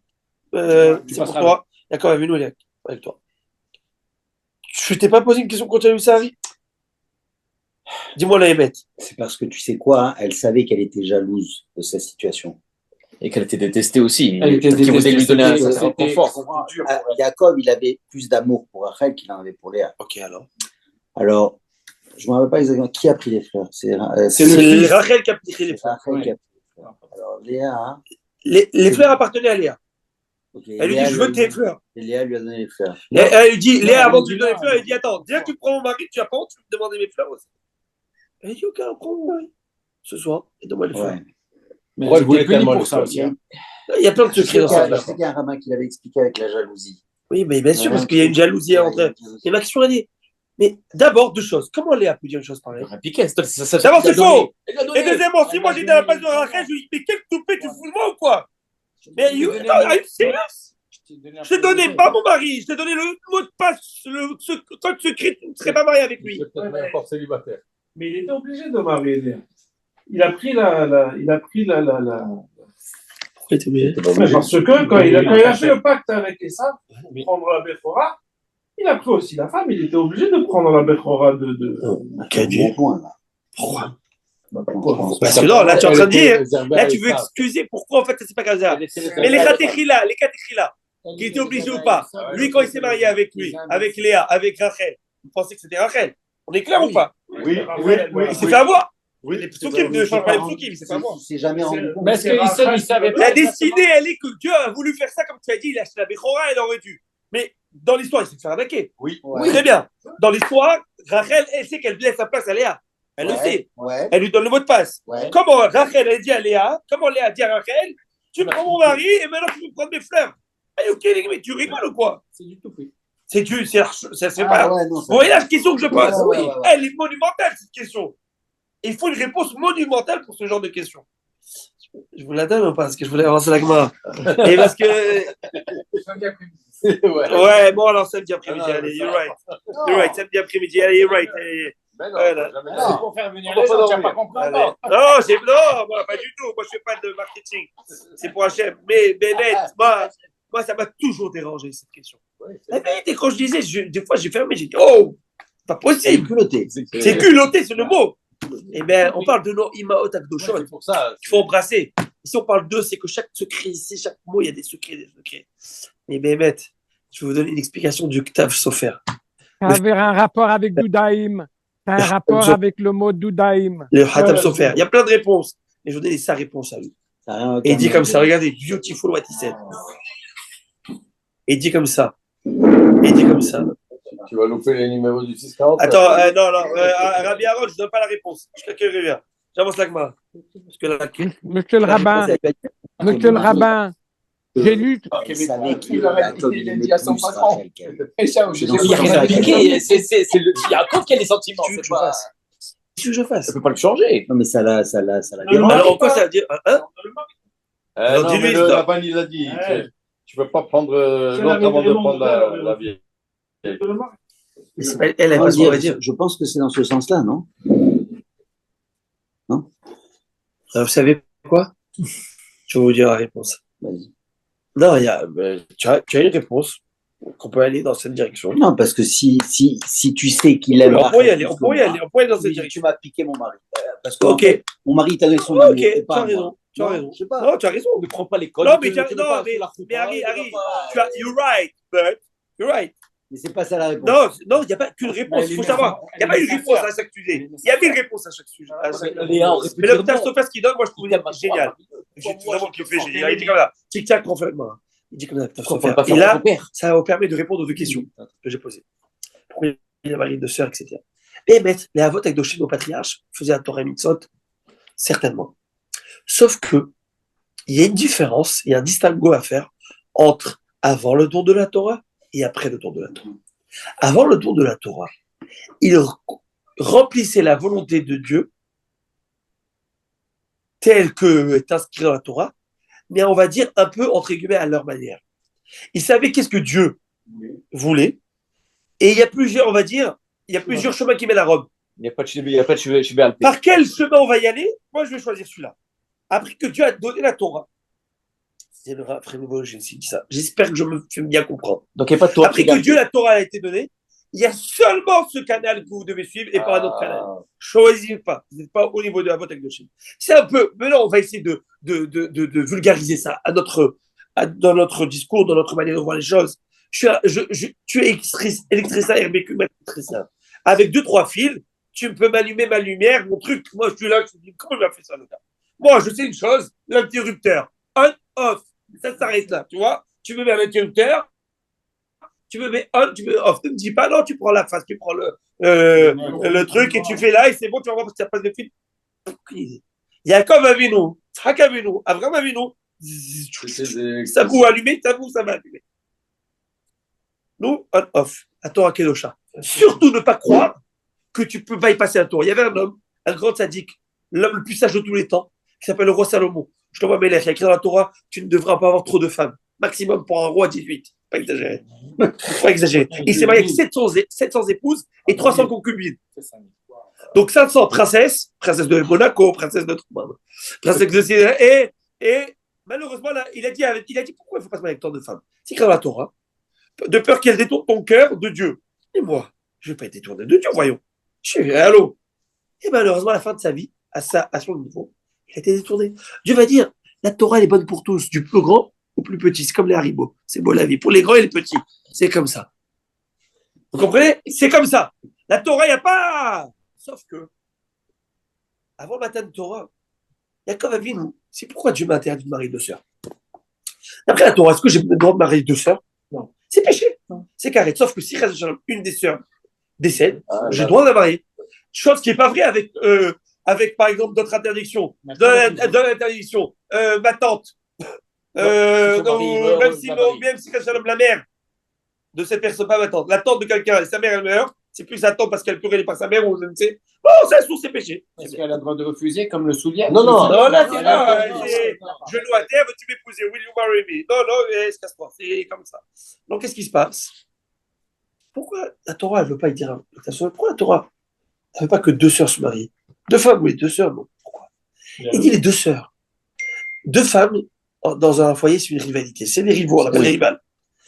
c'est pour toi. Yaakov Avinu, il est avec toi. Je t'ai pas posé une question quand tu as eu ça, vie? Dis-moi la émette. C'est parce que tu sais quoi, hein, elle savait qu'elle était jalouse de sa situation. Et qu'elle était détestée aussi. Elle était Qui voulait lui donner un détestée, certain c'était- confort. Jacob, il avait plus d'amour pour Rachel qu'il en avait pour Léa. Ok, alors. Alors, je ne me rappelle pas exactement qui a pris les fleurs. C'est C'est Rachel qui a piqué les fleurs. Rachel qui a pris les fleurs. Alors, Léa, hein, Les fleurs appartenaient à Léa. okay, Elle lui dit, je veux tes fleurs. Et Léa lui a donné les fleurs. Elle lui dit, Léa, avant de lui donner les fleurs, elle dit, attends, viens que tu prends mon mari, tu apprends, tu veux me demander mes fleurs aussi. Elle dit, ok, prends mon mari. Ce soir, et donne-moi les fleurs. Ouais. Mais Ouais, elle je voulais était punie tellement pour le ça faire. aussi. Hein. Il y a plein de secrets dans ça. Je sais qu'il y a un rabbin qui l'avait expliqué avec la jalousie. Oui, mais bien sûr, Ouais, parce qu'il y a une jalousie Ouais, entre eux. Et ma question, elle dit, mais d'abord, deux choses. Comment Léa peut dire une chose pareille? Piqué, D'abord, c'est faux. Et Et deuxièmement, si moi j'étais à la place de Rachel, je lui dis, mais quel toupet, tu fous de moi ou quoi? Mais are you serious? Je t'ai donné pas mon mari, je t'ai donné le mot de passe, le code secret, tu ne serais pas marié avec lui. Mais il était obligé de marier Léa. Il a pris la. Pourquoi t'es obligé? Mais parce que quand il a fait le pacte avec Esav pour prendre la Bechora, il a pris aussi la femme. Il était obligé de prendre la Bechora de. Quel Dieu. Bon point, là. Pourquoi? Pourquoi? Parce que non, là tu es en train de dire, là tu veux excuser pourquoi en fait c'est pas comme ça. Mais les Khatechila, qui étaient obligés ou pas, lui quand il s'est marié avec lui, avec Léa, avec Rachel, vous pensez que c'était Rachel? On est clair ou pas? Oui. Il s'est fait avoir. Oui. Les psukim ne changent pas les psukim, il s'est fait avoir. C'est jamais rendu compte. Parce qu'il savait La pas. destinée, elle est que Dieu a voulu faire ça, comme tu as dit, il a acheté la Bechora, elle aurait dû. Mais dans l'histoire, il s'est fait arnaquer. Ouais. Très bien. Dans l'histoire, Rachel, elle sait qu'elle laisse sa place à Léa. Elle le sait. Ouais. Elle lui donne le mot de passe. Ouais. Comment Rachel, elle dit à Léa, comment Léa dit à Rachel, tu prends mon mari et maintenant tu peux prendre mes fleurs. Are you kidding me? Tu rigoles ou quoi? C'est du tout pris. C'est du, c'est Ah, pas. ouais, non, Vous voyez la question que je pose? Ouais. Elle est monumentale, cette question. Il faut une réponse monumentale pour ce genre de questions. Je vous la donne ou pas? Parce que je voulais avancer la Gemara. Et parce que. Ouais, bon, alors samedi après-midi, allez, you're right. You're right, samedi après-midi, allez, you're right. Allez. Voilà. C'est pour faire venir les gens, tu n'as pas compris Allez. encore. Non, moi, pas du tout. Moi, je fais pas de marketing. C'est pour Hachem. Mais net, moi, ça m'a toujours dérangé, cette question. La vérité, quand je disais, des fois, j'ai fermé, j'ai dit, oh, pas C'est possible. culotté. C'est culotté, c'est le mot. Eh bien, on parle de nos imaot akdoshot. C'est pour ça. Il faut embrasser. Ici, on parle d'eux, c'est que chaque secret ici, chaque mot, il y a des secrets. Mais Bémet, je vais vous donner une explication du Ktav Sofer. Ça avait un rapport avec Doudaïm. Ça a un rapport avec le mot Doudaïm. Le Ktav Sofer. Il y a plein de réponses. Mais je vais vous donner sa réponse à lui. Et il dit comme ça, regardez, beautiful what he said. Et il dit comme ça. Tu vas louper les numéros du 640. Attends, non, Rabbi Aaron, je ne donne pas la réponse. Je t'accueille, Rivia. J'avance la Gemara. Parce que là, Monsieur le rabbin, j'ai lu. Il a dit à son patron. Et ça, Il n'y a rien à piquer. C'est Yaakov qui a les sentiments. tu veux que je fasse. Qu'est-ce que je fasse? Ça ne peut pas le changer. Non, mais ça la Alors, en quoi ça veut dire? Hein? Alors, Non, dis-lui, mais le stop. rabbin, il a dit. Tu ne peux pas prendre C'est l'autre la avant de raison prendre de la vieille. Mais c'est pas elle, elle va se dire. Je pense que c'est dans ce sens-là, non? Vous savez quoi? Je vais vous dire la réponse. Vas-y. Non, tu as une réponse qu'on peut aller dans cette direction. Non, parce que si tu sais qu'il aime. On pourrait y aller dans cette direction. Tu m'as piqué mon mari. Parce que Ok. mon mari t'a donné son Ok, amour, tu et pas as moi. raison. Tu as Non, raison. je sais pas. Non, tu as raison. Ne prends pas l'école. Non, mais Harry, you're right, but you're right. Mais c'est pas ça la réponse. Non, il n'y a pas qu'une réponse. Il faut savoir. Il n'y a pas une réponse à chaque sujet. Il y a 1000 réponses à chaque sujet. Mais le Ktav Sofer, ce qu'il donne, moi, je trouve génial. J'ai vraiment kiffé. Il dit comme ça. Tic-tac, confirme-moi. Il dit comme ça, Ktav Sofer. Et là, ça va permettre de répondre aux deux questions que j'ai posées. Pourquoi il y a mari de sœur, etc. Et mettre les avots avec nos patriarches faisaient la Torah Mitzvot, certainement. Sauf que il y a une différence, il y a un distinguo à faire entre avant le don de la Torah et après le don de la Torah. Avant le don de la Torah, ils remplissaient la volonté de Dieu telle que est inscrite dans la Torah, mais on va dire un peu entre guillemets à leur manière. Ils savaient qu'est-ce que Dieu voulait, et il y a plusieurs, on va dire, il y a plusieurs chemins qui mènent à Rome. Il n'y a pas de chevet alpé. Par quel chemin on va y aller? Moi, je vais choisir celui-là. Après que Dieu a donné la Torah. C'est le frère nouveau, j'ai dit ça. J'espère que je me fais bien comprendre. Donc, il n'y a pas de Torah. Après que Dieu, la Torah a été donnée, il y a seulement ce canal que vous devez suivre et pas un autre canal. Choisissez pas. Vous n'êtes pas au niveau de la vote avec le Chine. C'est un peu. Maintenant, on va essayer de vulgariser ça dans notre discours, dans notre manière de voir les choses. Tu es électricien, RBQ, électricien. Avec 2-3 fils, tu peux m'allumer ma lumière, mon truc. Moi, je suis là, je me dis, comment il a fait ça, le gars? Moi, je sais une chose, l'interrupteur, on, off, ça s'arrête là, tu vois. Tu me mets un interrupteur, tu me mets on, tu me mets off. Ne me dis pas, non, tu prends la face, tu prends le truc et tu fais là et c'est bon, tu vas voir parce que ça passe de fil. Yaakov Avinu, Tzchak Avinu, Avraham Avinu, ça vous allumer, ça va allumer. Nous, on, off, à Torah Kedosha. Surtout ne pas croire que tu peux pas y passer un tour. Il y avait un homme, un grand sadique, l'homme le plus sage de tous les temps, qui s'appelle le roi Salomon. Je t'envoie Mélech, il y a écrit dans la Torah, tu ne devras pas avoir trop de femmes. Maximum pour un roi 18. Pas exagéré. Pas exagéré. Il s'est marié avec 700 épouses et 300 concubines. Donc 500 princesses de Monaco, princesse de et malheureusement, là, il a dit pourquoi il ne faut pas se marier avec tant de femmes? C'est écrit dans la Torah, de peur qu'elle détourne ton cœur de Dieu. Et moi, je ne vais pas être détourné de Dieu, voyons. Je suis allô. Et malheureusement, à la fin de sa vie, à son niveau, il a été détourné. Dieu va dire, la Torah, elle est bonne pour tous, du plus grand au plus petit. C'est comme les haribots. C'est beau la vie. Pour les grands et les petits. C'est comme ça. Vous comprenez? C'est comme ça. La Torah, il n'y a pas. Sauf que, avant le matin de Torah, Yaakov Avinu, c'est pourquoi Dieu m'a interdit de marier deux sœurs. D'après la Torah, est-ce que j'ai le droit de marier deux sœurs? Non. C'est péché. Non. C'est carré. Sauf que si une des sœurs décède, j'ai le droit de la marier. Chose qui n'est pas vraie avec, par exemple, d'autres interdictions. Dans l'interdiction, ma tante, même si la mère de cette personne, pas ma tante, la tante de quelqu'un, et sa mère, elle meurt, c'est plus sa tante parce qu'elle pleurait par sa mère ou je ne sais. Bon, c'est source, c'est péché. Est-ce qu'elle a le droit de refuser comme le soulier? Non, là, c'est pas. Genou à terre, veux-tu m'épouser? Will you marry me? Non, casse-toi, c'est comme ça. Donc, qu'est-ce qui se passe? Pourquoi la Torah, elle ne veut pas dire. Pourquoi la Torah, elle ne veut pas que 2 sœurs se marient? 2 femmes, oui, 2 sœurs, non. Pourquoi? Il dit les 2 sœurs. 2 femmes dans un foyer, c'est une rivalité. C'est des rivaux, on appelle les rivales.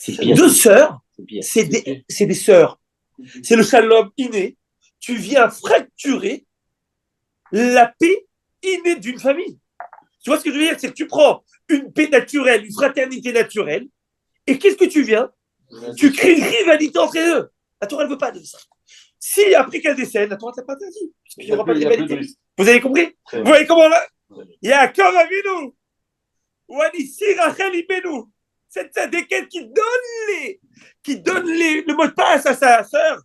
2 sœurs, c'est des sœurs. C'est le shalom inné. Tu viens fracturer la paix innée d'une famille. Tu vois ce que je veux dire? C'est que tu prends une paix naturelle, une fraternité naturelle, et qu'est-ce que tu viens? Tu crées une rivalité entre les deux. La Torah ne veut pas de ça. Si après qu'elle décède, la Torah ne t'a pas interdit. Il n'y aura pas de rivalité. Vous avez compris? Vous voyez comment là? Il y a Yaakov Avinu. Wanissi Rachel Ibenu. C'est sa déquête qui donne le mot de passe à sa sœur.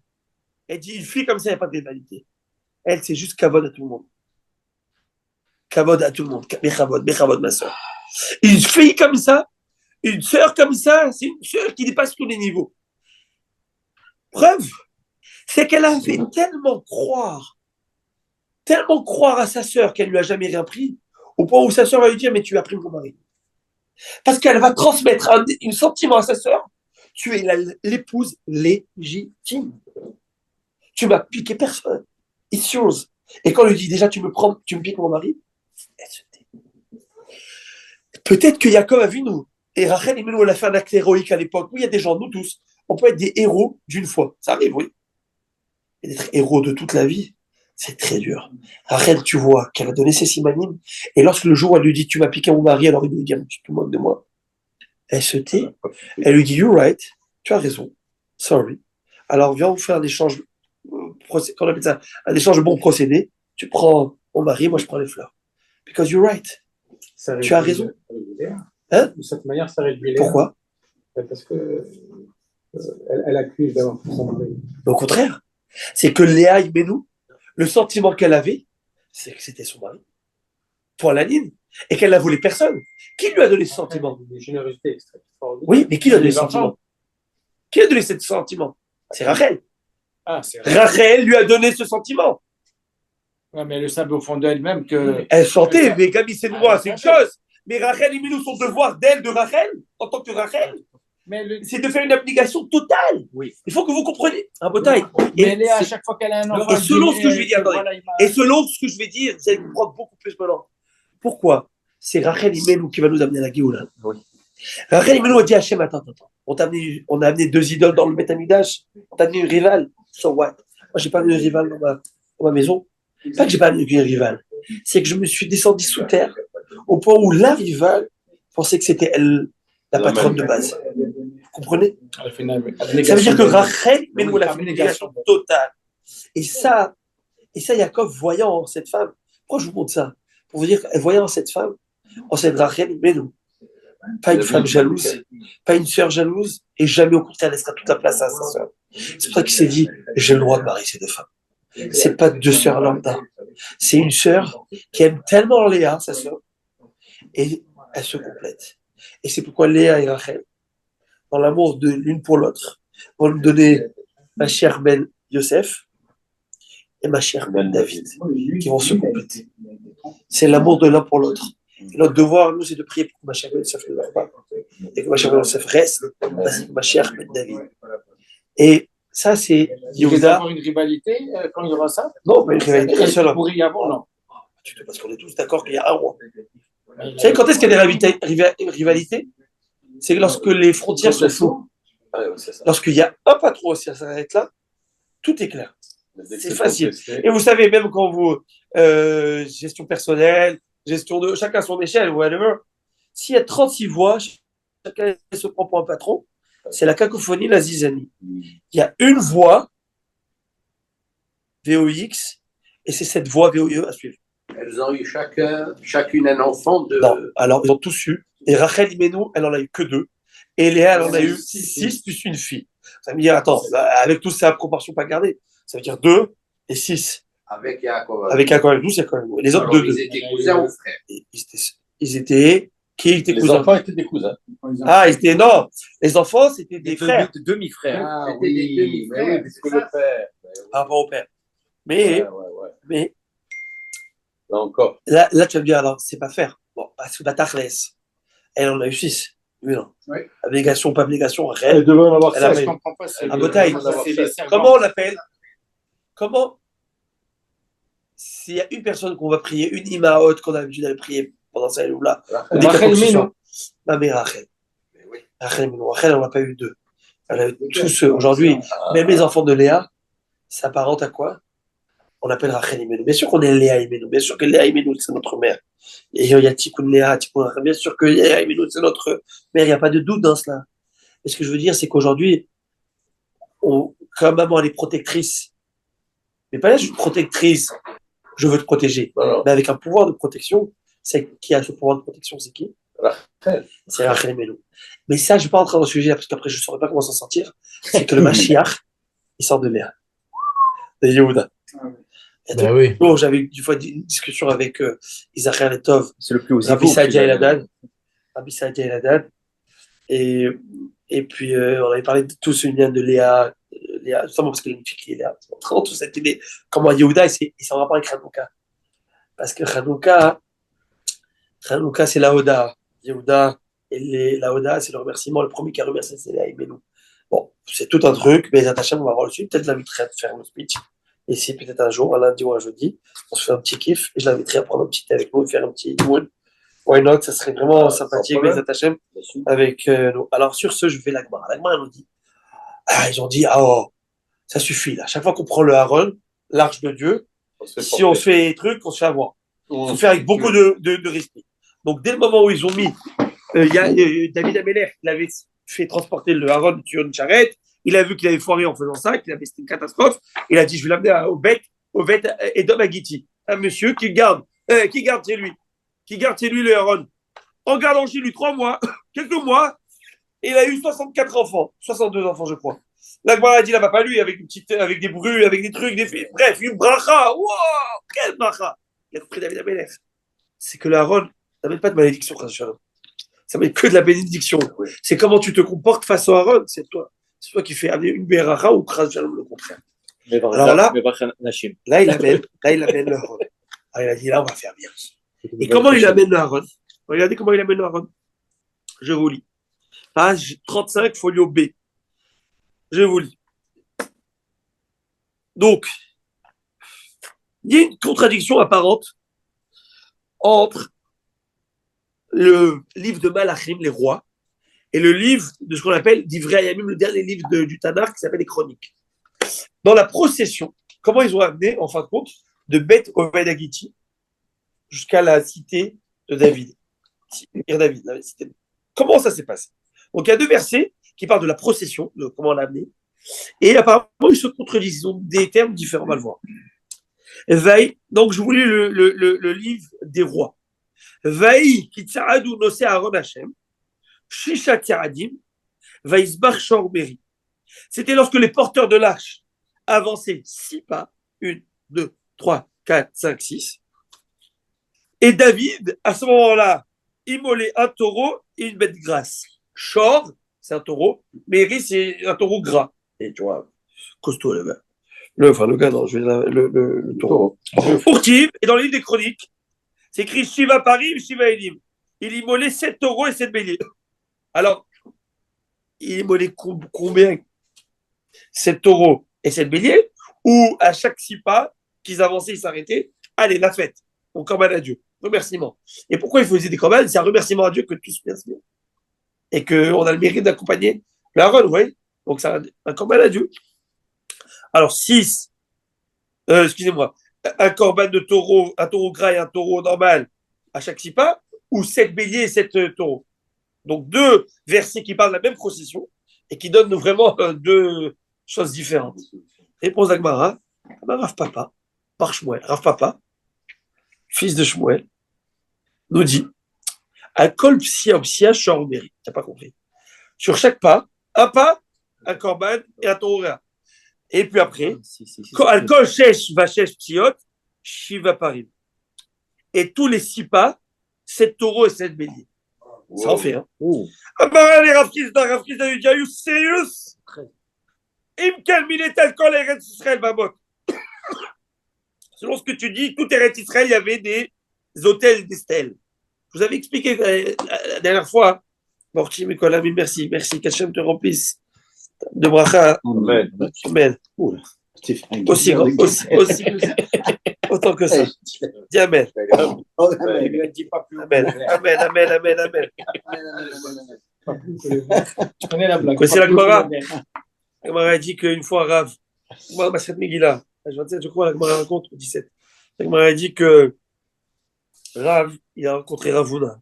Elle dit, une fille comme ça, il n'y a pas de rivalité. Elle, c'est juste kavod à tout le monde. Kavod à tout le monde. Bechavod, ma sœur. Une fille comme ça, une sœur comme ça, c'est une sœur qui dépasse tous les niveaux. Preuve, c'est qu'elle a fait tellement croire à sa sœur qu'elle ne lui a jamais rien pris, au point où sa sœur va lui dire, mais tu as pris mon mari. Parce qu'elle va transmettre un sentiment à sa sœur, tu es l'épouse légitime. Tu m'as piqué personne. It's yours. Et quand on lui dit déjà, tu me piques mon mari, elle se tait. Peut-être que Yaakov a vu nous. Et Rachel, elle a fait un acte héroïque à l'époque. Oui, il y a des gens, nous tous, on peut être des héros d'une fois. Ça arrive, oui. Et d'être héros de toute la vie, c'est très dur. Rachel, tu vois qu'elle a donné ses simanim. Et lorsque le jour où elle lui dit, tu m'as piqué mon mari, alors il lui dit, tu te moques de moi. Elle se tait. Elle lui dit, you're right. Tu as raison. Sorry. Alors, viens, on fait un échange. Qu'on appelle ça, un échange de bons procédés. Tu prends mon mari, moi je prends les fleurs. Because you're right. Tu as raison. Hein? De cette manière, ça réduit les. Pourquoi? Parce que elle accuse d'avoir fait son mari. Au contraire, c'est que Léa Imenou, le sentiment qu'elle avait, c'est que c'était son mari. Pour la ligne. Et qu'elle n'a voulu personne. Qui lui a donné ce sentiment? Une générosité extraordinaire. Oui, mais qui lui a donné ce sentiment? Qui a donné ce sentiment? C'est Rachel. Ah, c'est Rachel lui a donné ce sentiment. Ouais, mais elle savait au fond d'elle-même que. Elle chantait, mais Gabi, c'est de moi, c'est une chose. Mais Rachel, il met nous son devoir d'elle, de Rachel, en tant que Rachel, c'est de faire une application totale. Oui. Il faut que vous compreniez. Un bataille. Mais Léa, à chaque fois qu'elle a un enfant. Et selon ce que je vais dire, attendez. Et selon ce que je vais dire, vous allez comprendre beaucoup plus maintenant. Pourquoi? C'est Rachel Imenou qui va nous amener à la Géoula. Oui. Rachel Imenou a dit à Hachem, attends. On a amené 2 idoles dans le Betamidash. On t'a amené une rivale. So what? Moi, j'ai pas amené une rivale dans ma maison. Pas que j'ai pas amené une rivale. C'est que je me suis descendu sous terre au point où la rivale pensait que c'était elle, la patronne de base. Vous comprenez? Ça veut dire que Rachel Imenou a fait une négation totale. Et ça, Yaakov, voyant cette femme, pourquoi je vous montre ça? Pour vous dire, voyant cette femme, en cette Rachel Imenou, pas une femme jalouse, pas une sœur jalouse, et jamais au contraire, elle laissera toute la place à sa sœur. C'est pour ça qu'il s'est dit, j'ai le droit de marier ces 2 femmes. C'est pas 2 sœurs lambda. C'est une sœur qui aime tellement Léa, sa sœur, et elle se complète. Et c'est pourquoi Léa et Rachel, dans l'amour de l'une pour l'autre, vont nous donner ma chère Ben Yosef et ma chère Ben David, qui vont se compléter. C'est l'amour de l'un pour l'autre. Et notre devoir, nous, c'est de prier pour que ma chère Ben Yosef ne meure pas, et que ma chère Ben Yosef reste, ainsi que ma chère Ben David. Et ça, c'est Il va y avoir une rivalité quand il y aura ça? Non, mais une rivalité, un seul homme. Pour y avoir, non. Parce qu'on est tous d'accord qu'il y a un roi. Vous savez quand est-ce qu'il y a des rivalités? C'est lorsque les frontières sont floues. Lorsqu'il y a un patron, si ça s'arrête là, tout est clair. C'est facile. Et vous savez, même quand vous, gestion personnelle, gestion de chacun à son échelle, whatever, s'il y a 36 voix, chacun se prend pour un patron, c'est la cacophonie, la zizanie. Il y a une voix, VOX, et c'est cette voix VOE à suivre. Elles ont eu chacune un enfant de. Non, alors ils ont tous eu. Et Rachel Imenou, elle en a eu que 2. Et Léa, elle en a eu 6 plus une fille. Ça veut dire, attends, avec tout ça, proportion pas gardée. Ça veut dire 2 et 6. Avec Yaakov. Avec Yaakov avec nous, c'est quand même. Les autres Alors, deux. ils étaient cousins ou frères? Ils étaient. Qui étaient Les cousins? enfants étaient des cousins. Ah, ils étaient. Non, les enfants, c'était des frères. Demi-frères. Ah oui, demi-frères, puisque c'est le ça. père. Par rapport au père. Mais, mais Là encore. là, tu vas me dire, alors, c'est pas faire. Bon, parce que Batachlès, elle en a eu 6. Oui, non. Oui. Abnégation, pas abnégation, Elle rien. devait en avoir Elle a 16. fait- Je comprends pas. C'est À Botaï. C'est Comment on l'appelle? Comment, s'il y a une personne qu'on va prier, une imaot qu'on a l'habitude d'aller prier pendant ça, ou là, on dit Rachel que ce Meno. soit ma mère Rachel. Rachel Meno. Rachel, on n'a pas eu deux. Elle a eu tous aujourd'hui, même les enfants de Léa, s'apparentent à quoi? On appelle Rachel Imenu. Bien sûr qu'on est Léa Imenu. Bien sûr que Léa Imenu, c'est notre mère. Et il y a Tikkun Léa, Tikkun Rachel. Bien sûr que Léa Imenu, c'est notre mère. Il n'y a pas de doute dans cela. Et ce que je veux dire, c'est qu'aujourd'hui, quand maman, elle est protectrice. Mais pas là, je suis protectrice. Je veux te protéger. Non. Mais avec un pouvoir de protection, c'est qui a ce pouvoir de protection? C'est qui? Rachel. C'est Rachel Imenu. Mais ça, je ne vais pas rentrer dans le sujet, parce qu'après, je ne saurais pas comment s'en sortir. C'est que le Mashiach, il sort de Léa. De Yehuda. Ben oui. Bon, j'avais une fois une discussion avec Isachar Letov, C'est le plus haut Rabbi Sadia El Haddad. Et puis, on avait parlé de tout ce lien de Léa, justement parce qu'elle est une fille qui est Léa. Vraiment, toute cette idée, comment Yehuda, et c'est en rapport avec Hanouka. Parce que Hanouka, c'est la Oda. Yehuda, la Oda, c'est le remerciement. Le premier qui a remercié, c'est Léa Imenu. Bon, c'est tout un truc, mais les attachés, on va voir le suite. Peut-être l'inviterai à faire le speech. Et si peut-être un jour, un lundi ou un jeudi, on se fait un petit kiff, et je l'inviterai à prendre un petit thé avec nous et faire un petit one. Why not? Ça serait vraiment sympathique, les attachés, avec nous. Alors, sur ce, je vais l'Agmara. L'Agmara, elle nous dit, ils ont dit, ça suffit, là. Chaque fois qu'on prend le Aaron, l'arche de Dieu, si on se fait des trucs, on se fait avoir. Il faut faire avec beaucoup de respect. Donc, dès le moment où ils ont mis, il y a David Améler, il avait fait transporter le Aaron sur une charrette, il a vu qu'il avait foiré en faisant ça, c'était une catastrophe. Il a dit, je vais l'amener au Bet Edom Agiti, un monsieur qui garde chez lui le Aaron. En gardant chez lui 3 mois, quelques mois, il a eu 64 enfants, 62 enfants, je crois. La Gemara a dit là-bas, pas lui, avec des bruits, avec des trucs, bref, une bracha. Wow, quelle bracha! Il a compris David Améler. C'est que le Aaron, ça met pas de malédiction, ça met que de la bénédiction. C'est comment tu te comportes face au Aaron, c'est toi qui fais amener une beracha ou kras shalom, le contraire. Alors là, il amène le Aaron. Alors il a dit là, on va faire bien. Et comment il amène le Aaron? Regardez comment il amène le Aaron. Je vous lis. Page 35, folio B. Je vous lis. Donc, il y a une contradiction apparente entre le livre de Malachim, les rois, et le livre de ce qu'on appelle Divrei Hayamim, le dernier livre du Tanakh qui s'appelle les Chroniques. Dans la procession, comment ils ont amené, en fin de compte, de Beth Oved Agiti jusqu'à la cité de David. La cité. Comment ça s'est passé? Donc il y a 2 versets qui parlent de la procession, de comment on l'a amené, et apparemment ils se contredisent, ils ont des termes différents, on va le voir. Donc je vous lis le livre des rois. Vaï ki tsaradu nosé Aaron Hashem, Shisha Tiradim, Vaïsbar Shorberi. C'était lorsque les porteurs de l'arche avançaient 6 pas, 1, 2, 3, 4, 5, 6. Et David, à ce moment-là, immolait un taureau et une bête grasse. Shor, c'est un taureau, Meri, c'est un taureau gras. Et tu vois, costaud le gars. Le gars, non, je vais le taureau. Pour qui, et dans le livre des Chroniques, c'est écrit Shiva Parim, Shiva Elim. Il immolait 7 taureaux et 7 béliers. Alors, il immolait combien? 7 taureaux et 7 béliers? Ou à chaque 6 pas qu'ils avançaient, ils s'arrêtaient? Allez, la fête. On corban à Dieu. Remerciement. Et pourquoi il faisait des corbanes? C'est un remerciement à Dieu que tout se passe bien. Et qu'on a le mérite d'accompagner le Aaron, vous voyez? Donc, c'est un corban à Dieu. Alors, 6, excusez-moi, un corban de taureau, un taureau gras et un taureau normal à chaque 6 pas, ou 7 béliers et 7 taureaux. Donc, 2 versets qui parlent de la même procession et qui donnent vraiment 2 choses différentes. Réponse d'Agmara, Rav Papa, par Shmuel. Rav Papa, fils de Shmuel, nous dit un kol psia shormeri. T'as pas compris. Sur chaque pas, un corban et un taureau gras. Et puis après, Si, Kol Shesh Vachesh Psiot, Shiva Parim. Et tous les 6 pas, 7 taureaux et 7 béliers. Ça en fait, hein. Amara les Rav Kizda lui dit, are you serious? Imkel Minetel Kol Eretz Israël Babot. Selon ce que tu dis, tout Eretz Israël, il y avait des hôtels, des stèles. Je vous avais expliqué la dernière fois. Morti, Mikola, merci, qu'Hachem te remplisse de bracha. Amen. Aussi, autant que ça. Dis Amen. Amen. Tu connais la blague. C'est la Gemara. La Gemara a dit qu'une fois, Rav, moi, Masret Megillah, page 27, je crois, la Gemara raconte, 17. La Gemara a dit que Rav, il a rencontré Ravuna.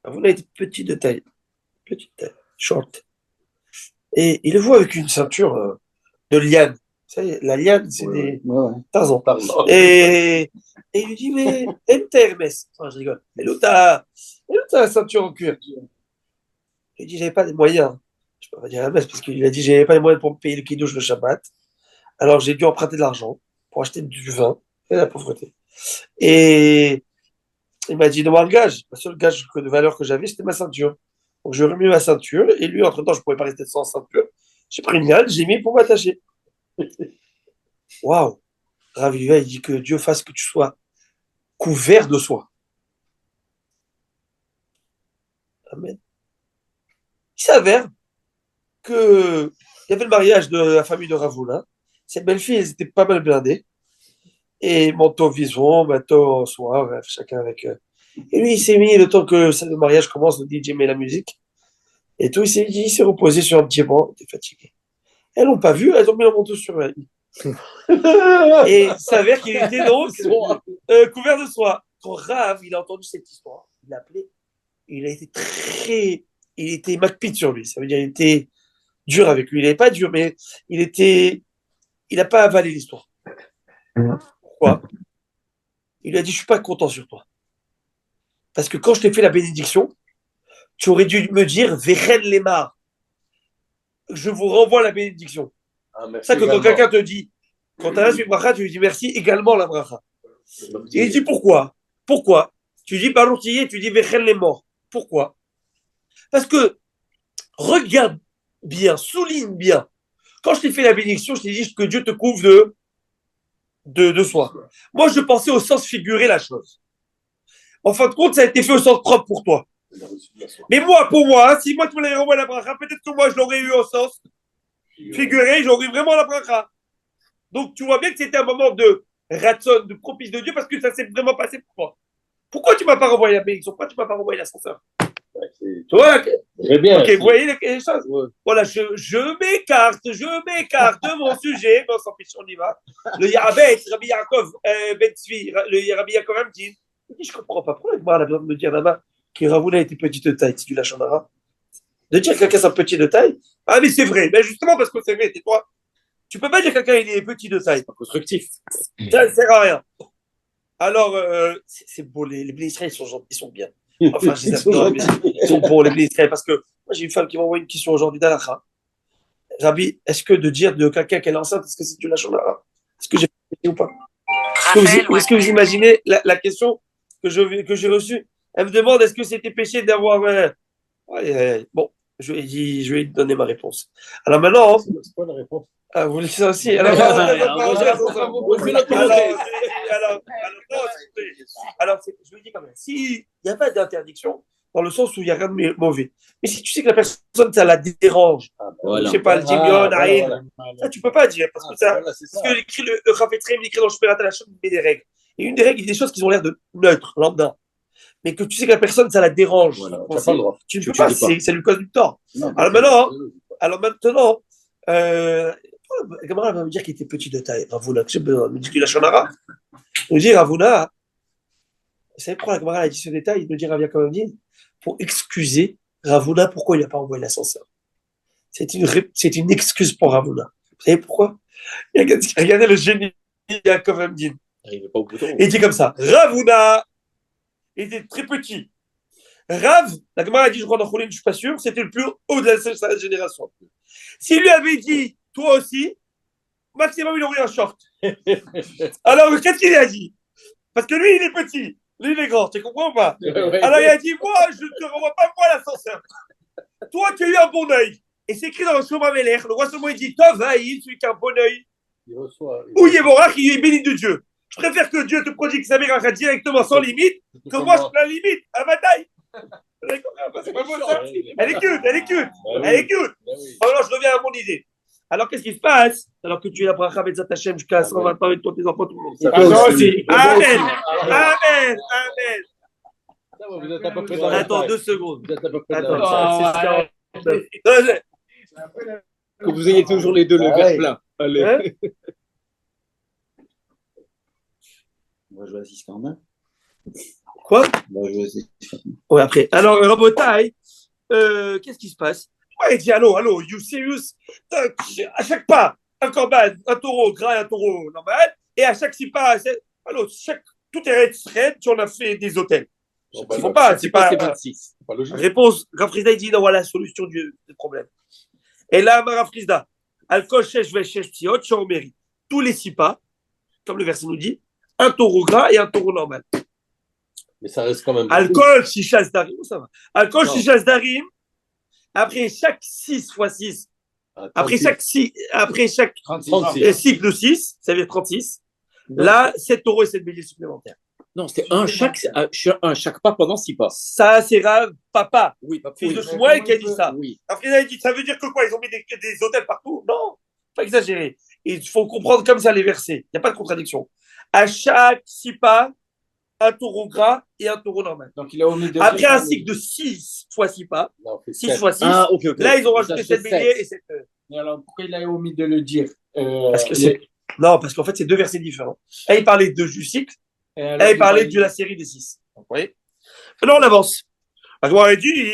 Ravuna était petit de taille, short. Et il le voit avec une ceinture de liane. Vous savez, la liane, c'est des Tarzan. Et il lui dit, mais Hermès. Enfin, je rigole. Et l'autre a la ceinture en cuir. Il lui dit, j'avais pas les moyens. Je peux pas dire Hermès parce qu'il a dit, j'avais pas les moyens pour me payer le kidouche le Shabbat. Alors j'ai dû emprunter de l'argent pour acheter du vin et de la pauvreté. Et il m'a dit, demande le gage. Le seul gage de valeur que j'avais, c'était ma ceinture. Donc je remis ma ceinture et lui, entre-temps, je ne pouvais pas rester sans ceinture. J'ai pris une liane, j'ai mis pour m'attacher. Waouh! Rav il dit que Dieu fasse que tu sois couvert de soie. Amen. Il s'avère qu'il y avait le mariage de la famille de Ravuna. Ses belles-filles, elles étaient pas mal blindées. Et manteau vison, manteau soie, bref, chacun avec. Et lui, il s'est mis, le temps que le mariage commence, le DJ met la musique. Et tout, il s'est reposé sur un petit banc, il était fatigué. Elles l'ont pas vu, elles ont mis le manteau sur elle. Et il s'avère qu'il était donc couvert de soie. Quand Rav, il a entendu cette histoire, il l'a appelé, il était macpite sur lui. Ça veut dire qu'il était dur avec lui. Il n'était pas dur, mais il n'a pas avalé l'histoire. Pourquoi? Il lui a dit, je suis pas content sur toi. Parce que quand je t'ai fait la bénédiction, tu aurais dû me dire, Vechen Lemar. Je vous renvoie la bénédiction. C'est ça que quand quelqu'un te dit, quand tu as une bracha, tu lui dis merci également la bracha. Et il dit pourquoi? Tu dis Baroutier, tu dis Vechen les morts. Pourquoi? Parce que regarde bien, souligne bien. Quand je t'ai fait la bénédiction, je t'ai dit que Dieu te couvre de soi. Moi, je pensais au sens figuré la chose. En fin de compte, ça a été fait au sens propre pour toi. Mais pour moi, si moi tu me l'avais renvoyé la bracha, peut-être que moi je l'aurais eu au sens figuré, j'aurais eu vraiment la bracha. Donc tu vois bien que c'était un moment de ratson, de propice de Dieu, parce que ça s'est vraiment passé pour toi. Pourquoi tu m'as pas renvoyé la bénédiction? Pourquoi tu m'as pas renvoyé l'ascenseur? Tu vois, ok, vous voyez les choses. Voilà, je m'écarte de mon sujet. On s'en fiche, on y va. Le Yarabet, Rabbi Yaakov, Ben Tzvi, le Rabbi Yaakov Amdin, il dit, je comprends pas pourquoi elle a besoin de me dire là-bas que Ravuna était petit de taille, c'est du Lachon Hara. De dire que quelqu'un c'est petit de taille, ah mais c'est vrai, mais justement parce que c'est vrai, c'est toi. Tu peux pas dire que quelqu'un il est petit de taille. C'est pas constructif. Ça ne sert à rien. Alors, c'est beau, les Bnei Israël ils sont bien. Enfin, je les aime bien, ils sont bons, les Bnei Israël, parce que moi j'ai une femme qui m'a envoyé une question aujourd'hui d'Alacha. Rabbi, est-ce que de dire de quelqu'un qu'elle est enceinte, est-ce que c'est du Lachon Hara? Est-ce que j'ai fait ou pas? Est-ce que vous imaginez la question que j'ai reçue? Elle me demande est-ce que c'était péché d'avoir. Bon, je vais lui donner ma réponse. Alors maintenant. C'est quoi la réponse? Ah, vous voulez ça aussi? Alors, je lui dis quand même, s'il n'y a pas d'interdiction, dans le sens où il n'y a rien de mauvais, mais si tu sais que la personne, ça la dérange, je ne sais pas, le dimion, ça tu ne peux pas dire, parce que le Chafetzraim, il écrit dans le Shmirat HaLashon, il met des règles. Et une des règles, il y a des choses qui ont l'air de neutres, lambda. Mais que tu sais que la personne, ça la dérange. Voilà, tu ne peux pas, ça lui cause du tort. Non, alors maintenant, Gamara va me dire qu'il était petit de taille. Ravuna, j'ai besoin de me dire qu'il a Shonara. Il me dit Ravuna, vous savez pourquoi la Gamara a dit ce détail? Il me dit Rav Yaakov Amdin, pour excuser Ravuna, pourquoi il n'a pas envoyé l'ascenseur. C'est une excuse pour Ravuna. Vous savez pourquoi? Regardez le génie de Yaakov Amdin. Il dit comme ça Ravuna, il était très petit. Rav, la Gemara a dit, je crois dans Choulin, je ne suis pas sûr, c'était le plus haut de sa génération. S'il lui avait dit, toi aussi, Maximum, il aurait un short. Alors, qu'est-ce qu'il a dit? Parce que lui, il est petit. Lui, il est grand. Tu comprends ou pas? Alors, il a dit, moi, je ne te renvoie pas moi l'ascenseur. Toi, tu as eu un bon œil. Et c'est écrit dans le Shlomo Amelech. Le roi Salomon, il dit, Tov Haïl, celui qui a un bon œil. Ou Yevorach, il est béni de Dieu. Je préfère que Dieu te prodigue sa miracle directement, sans limite, que moi, je la limite à ma taille. C'est pas beau, ça? Elle est cute, elle est cute. Elle est cute. Alors, je reviens à mon idée. Alors, qu'est-ce qui se passe? Alors que tu es la bracha Betzat Hashem jusqu'à 120 ans avec toi, tes enfants, tout le monde. Amen. Amen. Amen. Vous êtes à peu près dans la Attends, taille. 2 secondes. Vous êtes à peu près dans Attends, la taille. c'est Que vous ayez toujours les deux le verre plein. Allez. Hein? On va jouer à 6-41. Quoi? On va jouer à 6-41. Ouais, après. Alors, Rabotai, qu'est-ce qui se passe? Ouais, il dit, allô, you serious? À chaque pas, un corban, un taureau gras et un taureau normal. Et à chaque 6 pas, tout est straight, tu en as fait des hôtels. Il ne faut pas, c'est pas. 26. C'est pas logique. Réponse, Rav Frisda, il dit, non, voilà la solution du problème. Et là, Rav Frisda, Al-Kol Shesh Veshesh Tiot, Shomeri. Tous les 6 pas, comme le verset nous dit, un taureau gras et un taureau normal. Mais ça reste quand même. Alcool, chichas darim, ça va. Alcool, chichas darim, après chaque 6 fois 6, après chaque 6 cycle de 6, ça veut dire 36, là, 7 taureaux et 7 béliers supplémentaires. Non, c'est un chaque pas pendant 6 pas. Ça, c'est Rav Papa, Oui, pas fils de Shmuel, qui a dit ça. Oui. Après, il a dit, ça veut dire que quoi? Ils ont mis des hôtels partout? Non, pas exagérer. Il faut comprendre comme ça les versets. Il n'y a pas de contradiction. À chaque 6 pas, un taureau gras et un taureau normal. Donc, il a omis de Après un cycle de 6 fois 6 pas, Non, on fait 6 sept. fois 6, Ah, ok. là, ils ont rajouté Ça 7 fait béliers sept. et 7. Mais alors, pourquoi il a omis de le dire Parce que c'est. Non, parce qu'en fait, c'est 2 versets différents. Là, il parlait du cycle, là, il parlait de la série des 6. Vous voyez? Maintenant, on avance. La Gemara dit,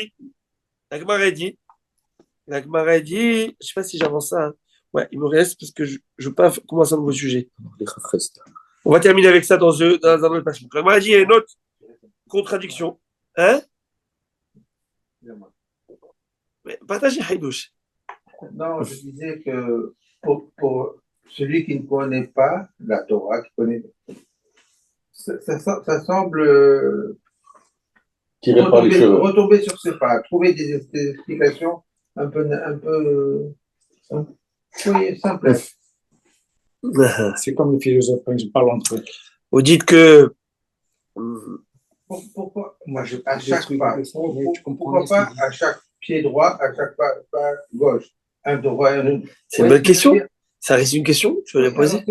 je ne sais pas si j'avance ça. Hein. Ouais, il me reste parce que je ne veux pas commencer un nouveau sujet. On va terminer avec ça dans un autre passage. La Gemara dit, il y a une autre contradiction. Hein? Mais partagez Haïdouche. Non, je disais que pour celui qui ne connaît pas la Torah, qui connaît, ça semble Tirer par les cheveux. retomber sur ses pas, trouver des explications un peu oui, simples. C'est comme les philosophes quand ils parlent entre eux. Vous dites que. Pourquoi moi, à chaque pas, Tu comprends pourquoi pas à chaque pied droit, à chaque pas gauche, un droit et un autre. C'est une bonne question. Ça reste une question, je vais la poser.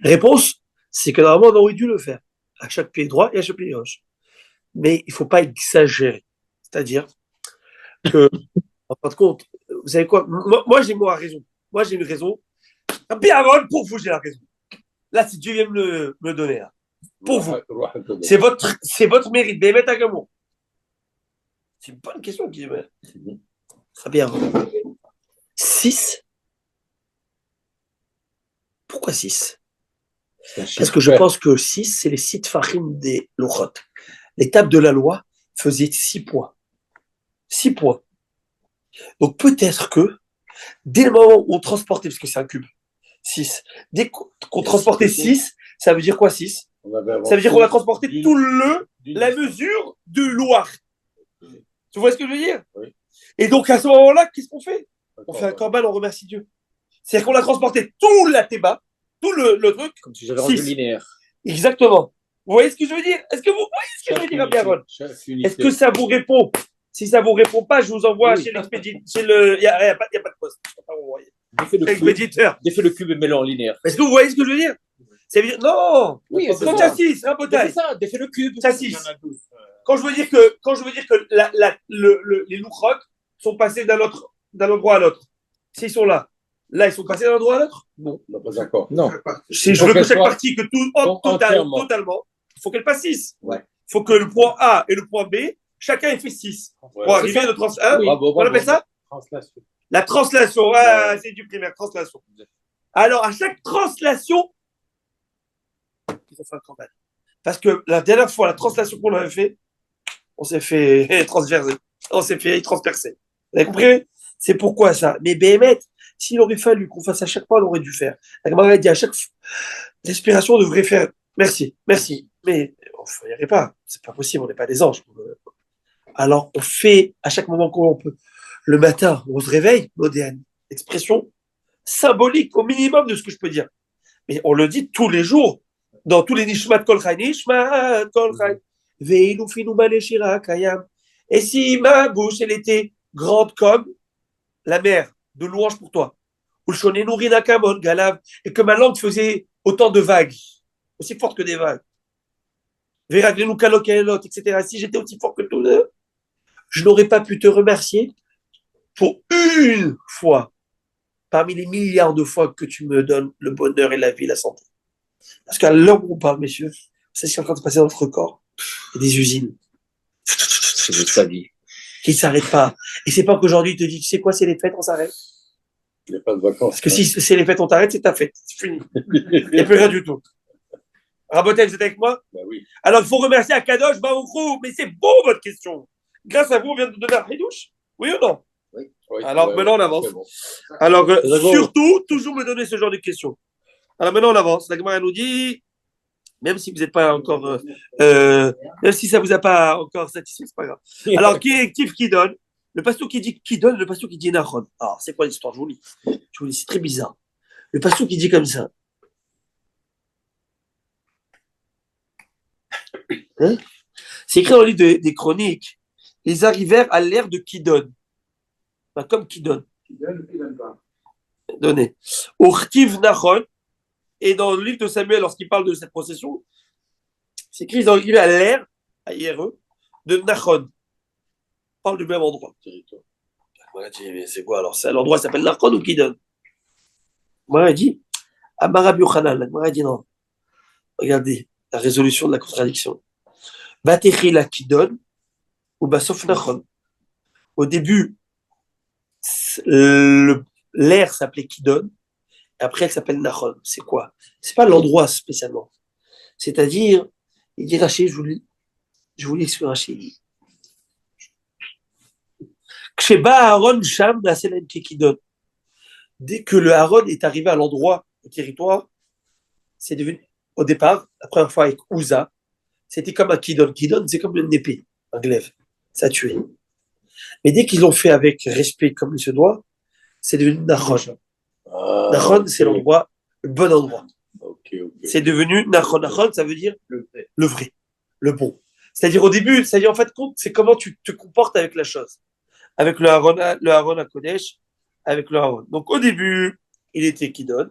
Réponse, c'est que normalement, on aurait dû le faire. À chaque pied droit et à chaque pied gauche. Mais il ne faut pas exagérer. C'est-à-dire que, en fin de compte, vous savez quoi? Moi, j'ai raison. Moi, j'ai une raison. Bien avant, pour vous, j'ai la raison. Là, si Dieu vient me donner, là. Pour vous. C'est votre mérite. Bémet Agamon. C'est une bonne question qui est. Très bien. 6. Pourquoi 6? Parce que je pense que 6, c'est les 6 farim des Lochot. L'étape de la loi faisait 6 points. 6 points. Donc peut-être que, dès le moment où on transportait, parce que c'est un cube, 6, dès qu'on transportait 6, ça veut dire quoi 6? Ça veut dire qu'on a transporté tout la mesure de Loire. Tu vois ce que je veux dire? Oui. Et donc à ce moment-là, qu'est-ce qu'on fait? On fait un corban, on remercie Dieu. C'est-à-dire qu'on a transporté tout la théba, tout le truc. Comme si j'avais rendu linéaire. Exactement. Vous voyez ce que je veux dire? Est-ce que vous voyez ce que je veux dire, Rabbi Est-ce que ça vous répond? Si ça vous répond pas, je vous envoie chez l'expéditeur. Il n'y a pas de poste. Expéditeur. Défais le cube et mets-le en linéaire. Est-ce que vous voyez ce que je veux dire? Ça veut dire, non! Oui, c'est Quand ça. tu as 6, un potail. C'est ça, défais le cube. Ça 6. Quand je veux dire que les louchot sont passés d'un endroit à l'autre. S'ils sont là, ils sont passés d'un endroit à l'autre? Non. On n'est pas d'accord. Non. Je veux que chaque partie, que totalement, il faut qu'elle passe 6. Ouais. Il faut que le point A et le point B, chacun ait fait 6. Pour arriver à notre on appelle ça? Translation. La translation. C'est du primaire, translation. Alors, à chaque translation, ils ont fait un corban. Parce que la dernière fois, la translation qu'on avait fait, on s'est fait transverser. On s'est fait transpercer. Vous avez compris? C'est pourquoi ça. Mais Béhémet, S'il aurait fallu qu'on fasse à chaque fois, on aurait dû faire. La Gemara dit à chaque fois, l'inspiration devrait faire merci, merci. Mais on n'y arrive pas. C'est pas possible, on n'est pas des anges. Alors, on fait à chaque moment qu'on peut. Le matin, on se réveille, moderne. Expression symbolique au minimum de ce que je peux dire. Mais on le dit tous les jours, dans tous les nishmat kol chai, nishmat kol chai. Ve'ilu finu baleshira kayam. Et si ma bouche, elle était grande comme la mer, de louange pour toi, ou le shonenu rina kamon galav, et que ma langue faisait autant de vagues, aussi forte que des vagues. Ve'raglenu kalok elot, etc. Si j'étais aussi fort que tout, je n'aurais pas pu te remercier pour une fois parmi les milliards de fois que tu me donnes le bonheur et la vie, la santé. Parce qu'à l'heure où on parle, messieurs, c'est ce qui est en train de se passer dans notre corps. Il y a des usines. C'est de sa vie. Qui ne s'arrêtent pas. Et c'est pas qu'aujourd'hui, il te dit, tu sais quoi, c'est les fêtes, on s'arrête. Il n'y a pas de vacances. Parce que si c'est les fêtes, on t'arrête, c'est ta fête. C'est fini. Il n'y a plus rien du tout. Rabotel, vous êtes avec moi? Bah oui. Alors, il faut remercier Akadosh Baruch. Mais c'est beau, votre question. Grâce à vous, on vient de donner un Hidouche. Oui ou non? Oui. Alors, maintenant, on avance. Bon. Alors, surtout, toujours me donner ce genre de questions. Alors, maintenant, on avance. La Gemara nous dit, même si vous n'êtes pas encore, même si ça vous a pas encore satisfait, c'est pas grave. Alors, qui donne? Le pasteur qui dit qui donne, le pasteur qui dit Nachon. Alors, c'est quoi l'histoire? Je vous lis. C'est très bizarre. Le pasteur qui dit comme ça. Hein? C'est écrit dans le livre des Chroniques. Ils arrivèrent à l'ère de Kidon. Enfin, comme Kidon. Donné. Urtiv Nachon. Et dans le livre de Samuel, lorsqu'il parle de cette procession, c'est écrit qu'ils arrivent à l'ère, à IRE, de Nachon. On parle du même endroit. Voilà, c'est quoi alors? L'endroit s'appelle Nachon ou Kidon? Moi, il dit, Amarabi Yochanan. Moi, il dit non. Regardez la résolution de la contradiction. Batechi la Kidon ou Basof Nachon. Au début, l'air s'appelait Kidon, et après elle s'appelle Nachon. C'est quoi? C'est pas l'endroit spécialement. C'est-à-dire, il dit Rachid, je vous lis sur Rachid. Ksheba Aaron Sham Naselen Kidon. Dès que le Aaron est arrivé à l'endroit, au territoire, c'est devenu, au départ, la première fois avec Uza, c'était comme un Kidon. Kidon, c'est comme une épée, un glaive. Ça tuait. Mais dès qu'ils l'ont fait avec respect comme il se doit, c'est devenu Nachon. Nachon, c'est l'endroit, le bon endroit. C'est devenu Nachon. Nachon, ça veut dire le vrai, le bon. C'est-à-dire au début, c'est-à-dire en fait, c'est comment tu te comportes avec la chose. Avec le Aaron à Kodesh, avec le Aaron. Donc au début, il était Kidon.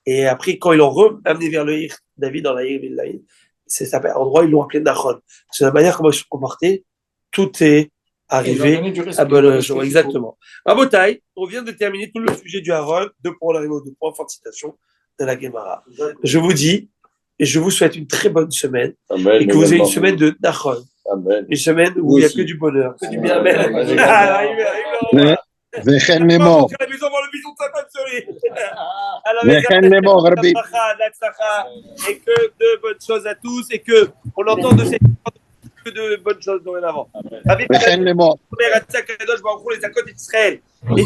Et après, quand ils l'ont amené vers le Hir, David dans la Hir Villaïd, c'est cet endroit, ils l'ont appelé Nachon. C'est la manière comment ils se comportaient. Tout est arrivé à bon jour. Exactement. Rabotai, on vient de terminer tout le sujet du Aaron. 2 points, on arrive aux 2 points. Fin de citation de la Gemara. Je vous dis, et je vous souhaite une très bonne semaine. Amen, et que vous ayez une semaine de Nachon. Amen. Une semaine où il n'y a que du bonheur, que du bien. וכן לאמור. וכן לאמור, רבי. Et que de bonnes choses à tous et que on entend de ces que de bonnes choses dorénavant. וכן לאמור. les accords d'Israël. Les